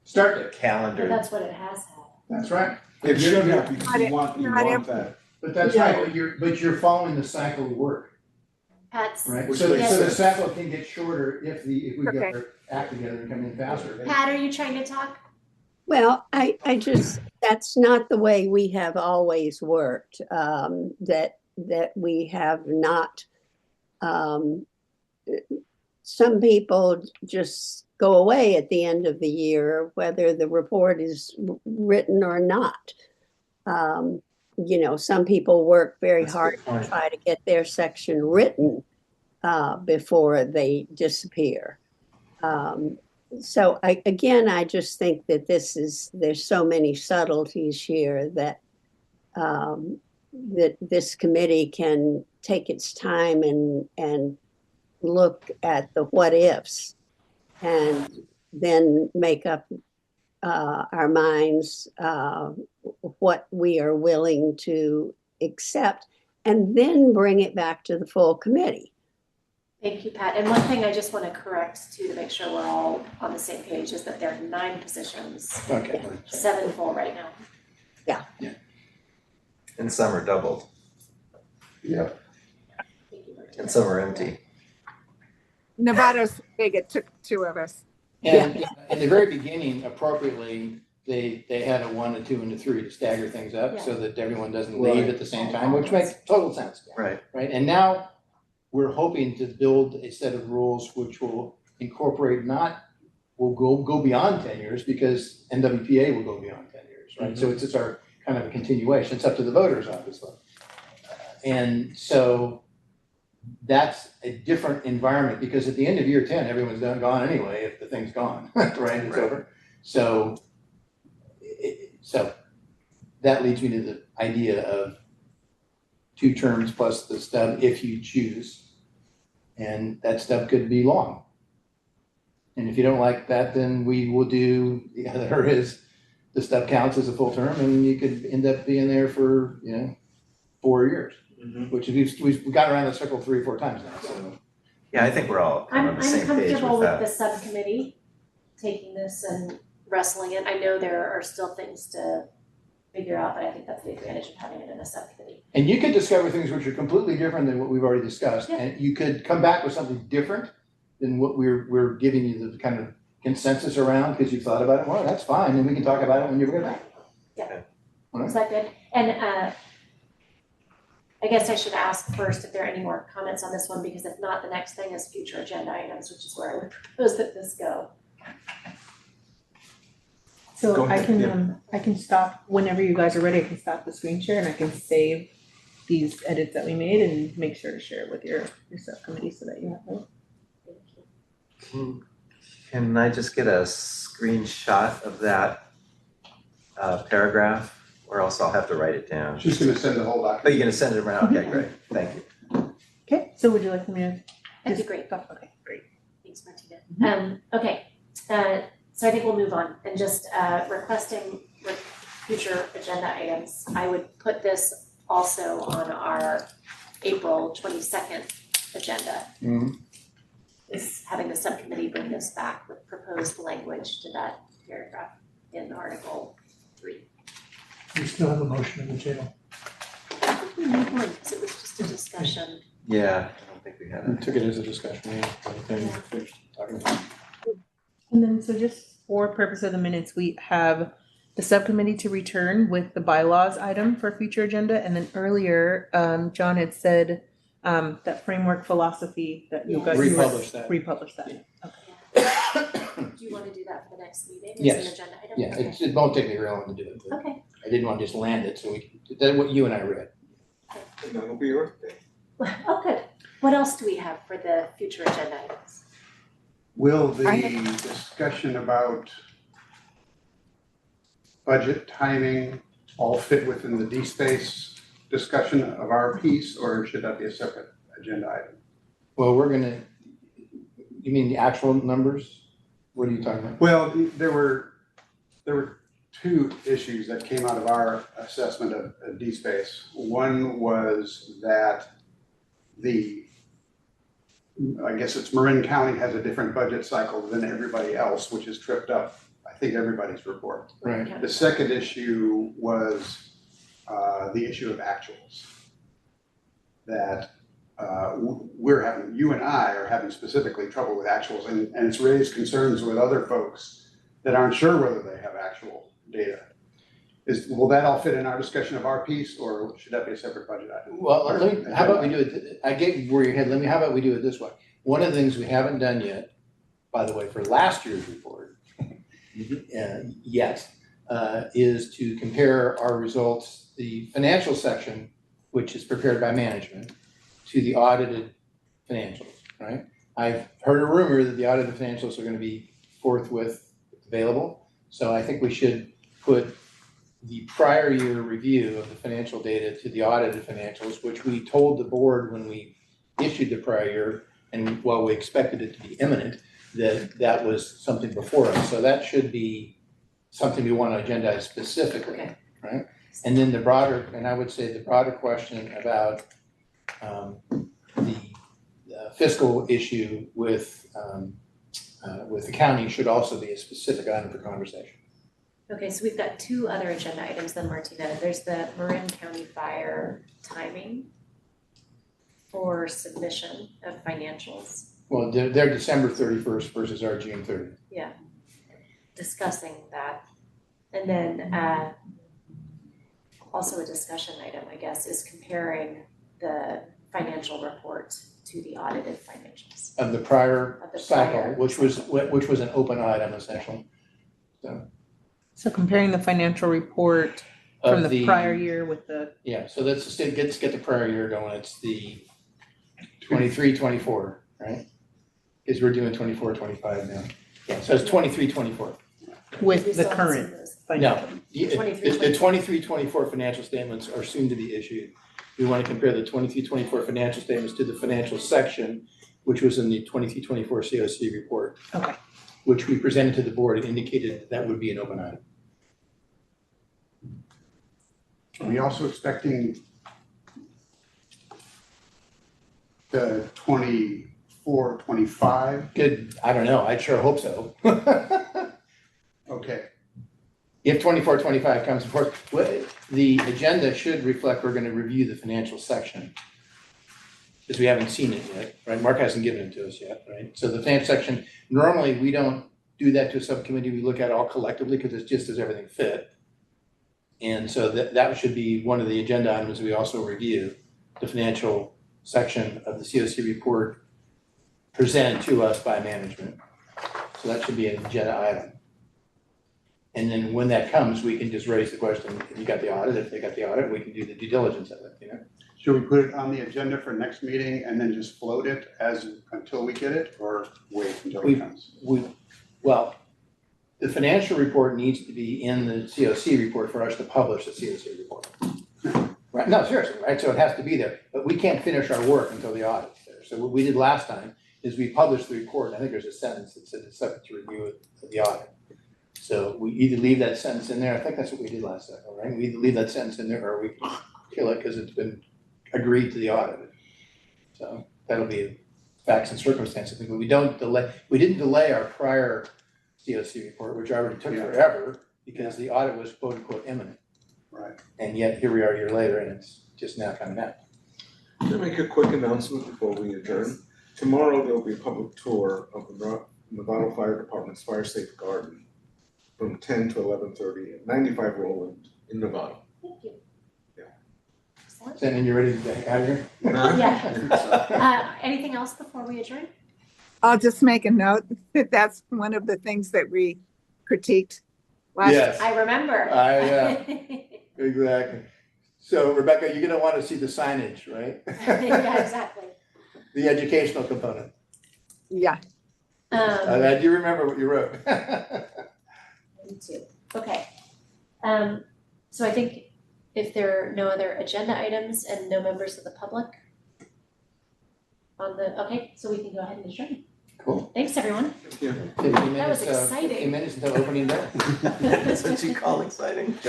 Start date, But calendar. that's what it has had. that's right. It should have, because you want not that. But that's right, but you're following the cycle of work, Pat's, right? Which So makes the sense. cycle can get shorter if we get Okay. our act together and come in faster. Pat, are you trying to talk? Well, I just, that's not the way we have always worked, that we have not, some people just go away at the end of the year, whether the report is written or not. Some people work very That's a hard good point. to try to get their section written before they disappear. So I just think that there's so many subtleties here that that this committee can take its time and look at the what ifs and then make up our minds what we are willing to accept and then bring it back to the full committee. Thank you, Pat. And one thing I just want to correct too, to make sure we're all on the same page, is that there are 9 positions, Okay. 7 full right now. And some are doubled, Yeah. Thank you, Martina. and some are empty. Nevada's big, it took 2 of us. And in the very beginning, appropriately, they had a 1, a 2, and a 3 to stagger things up so that everyone doesn't leave Right. at the same time, which makes total sense. Right. Right, and now we're hoping to build a set of rules which will incorporate will go beyond 10 years because NWPA will go beyond 10 years, right? So it's our kind of a continuation. It's up to the voters, obviously. And so that's a different environment because at the end of year 10, everyone's gone anyway if the thing's gone, right? It's over. So that leads me to the idea of 2 terms plus the stub if you choose. And that stub could be long. And if you don't like that, then we will do the other is the stub counts as a full term and you could end up being there for, 4 years. Which we've got around the circle 3 or 4 times now, so. Yeah, I think we're all I'm on the same page comfortable with with the that. subcommittee taking this and wrestling it. I know there are still things to figure out, but I think that's the advantage of having it in a subcommittee. And you could discover things which are completely different than what we've already discussed. Yeah. And you could come back with something different than what we're giving you the kind of consensus around because you thought about it. Well, that's fine, and we can talk about it when you bring it back. Yeah. All right. Is that good? And I guess I should ask first if there are any more comments on this one, because if not, the next thing is future agenda items, which is where I would propose that this go. So Go I ahead, can, I can stop whenever you guys are ready, I can stop the screen share and I can save these edits that we made and make sure to share it with your subcommittee so that you have them. Thank you. Can I just get a screenshot of that paragraph, or else I'll have to write it down? She's gonna send the whole Oh, document. you're gonna send it around? Okay, great, thank you. Okay, so would you like me to? That'd be great. Okay, great. Thanks, Martina. Okay, So I think we'll move on and just requesting future agenda items. I would put this also on our April 22nd agenda. Is having the subcommittee bring this back with proposed language to that paragraph in Article 3. We still have a motion on the table. I think we need one because it was just a discussion. Yeah, I don't think we had We it. took it as a discussion, yeah, I think we finished talking about it. And then, so just for purpose of the minutes, we have the subcommittee to return with the bylaws item for future agenda. And then earlier, John had said that framework philosophy that you guys. Republish that. Republish that. Do you want to do that for the next meeting as Yes. an agenda item? Yeah, Okay. it won't take me very long to do it, but Okay. I didn't want to just land it, so that's what you and I read. And that'll be your day. Oh, good. What else do we have for the future agenda items? Will the discussion about budget timing all fit within the D-Space discussion of our piece, or should that be a separate agenda item? Well, you mean the actual numbers? What are you talking about? Well, there were two issues that came out of our assessment of D-Space. One was that I guess it's Marin County has a different budget cycle than everybody else, which has tripped up, I think, everybody's report. Right. The second issue was the issue of actuals. That you and I are having specifically trouble with actuals, and it's raised concerns with other folks that aren't sure whether they have actual data. Will that all fit in our discussion of our piece, or should that be a separate budget item? Well, how about we do it, I get where you're headed, how about we do it this way? One of the things we haven't done yet, by the way, for last year's report, is to compare our results, the financial section, which is prepared by management, to the audited financials, right? I've heard a rumor that the audited financials are gonna be forthwith available, so I think we should put the prior year review of the financial data to the audited financials, which we told the board when we issued the prior year, and while we expected it to be imminent, that was something before us. So that should be something we want to agendize specifically, Okay. right? And then the broader question about the fiscal issue with the county should also be a specific item for conversation. Okay, so we've got two other agenda items then, Martina. There's the Marin County Fire timing for submission of financials. Well, they're December 31st versus our June 30th. Yeah, discussing that. And then also a discussion item, I guess, is comparing the financial report to the audited financials. Of the prior Of the cycle, prior which was an open item essentially. So comparing the financial report from Of the prior year with the, Yeah, so let's get the prior year going. It's the 23-24, right? Because we're doing 24-25 now. Yeah, so it's 23-24. We with the still haven't seen current those. financial. The 23-24 financial statements are soon to be issued. We want to compare the 23-24 financial statements to the financial section, which was in the 23-24 COC report. Okay. Which we presented to the board and indicated that would be an open item. Are we also expecting the 24-25? Good, I don't know, I sure hope so. Okay, If 24-25 comes forth, the agenda should reflect, we're gonna review the financial section. Because we haven't seen it yet, right? Mark hasn't given it to us yet, right? So the financial section, normally we don't do that to a subcommittee, we look at it all collectively because it's just does everything fit. And so that should be one of the agenda items we also review, the financial section of the COC report presented to us by management. So that should be an agenda item. And then when that comes, we can just raise the question, if you got the audit, if they got the audit, we can do the due diligence of it, you know? should we put it on the agenda for next meeting and then just float it until we get it, or wait until it comes? Well, the financial report needs to be in the COC report for us to publish the COC report. Right, no, seriously, right, so it has to be there, but we can't finish our work until the audit's there. So what we did last time is we published the report, I think there's a sentence that said it's subject to review of the audit. So we either leave that sentence in there, I think that's what we did last cycle, right? We either leave that sentence in there or we kill it because it's been agreed to the audit. So that'll be facts and circumstances, but we didn't delay our prior COC report, which already took Yeah. forever because the audit was quote unquote imminent. Right. And yet here we are a year later and it's just now coming out. Can I make a quick announcement before we adjourn? Tomorrow, there'll be a public tour of the Nevada Fire Department's Fire Safe Garden from 10 to 11:30 at 95 Roland in Nevada. Thank you. Yeah. Excellent. And then you're ready to get out of here? Yeah. Anything else before we adjourn? I'll just make a note that that's one of the things that we critiqued last. Yes, I remember. exactly. So Rebecca, you're gonna want to see the signage, right? Yeah, exactly. The educational component. Yeah, I do remember what you wrote. Me too. Okay. So I think if there are no other agenda items and no members of the public okay, so we can go ahead and adjourn. Cool. Thanks, everyone. Yeah. That was exciting. 15 minutes until opening day. That's what you call exciting.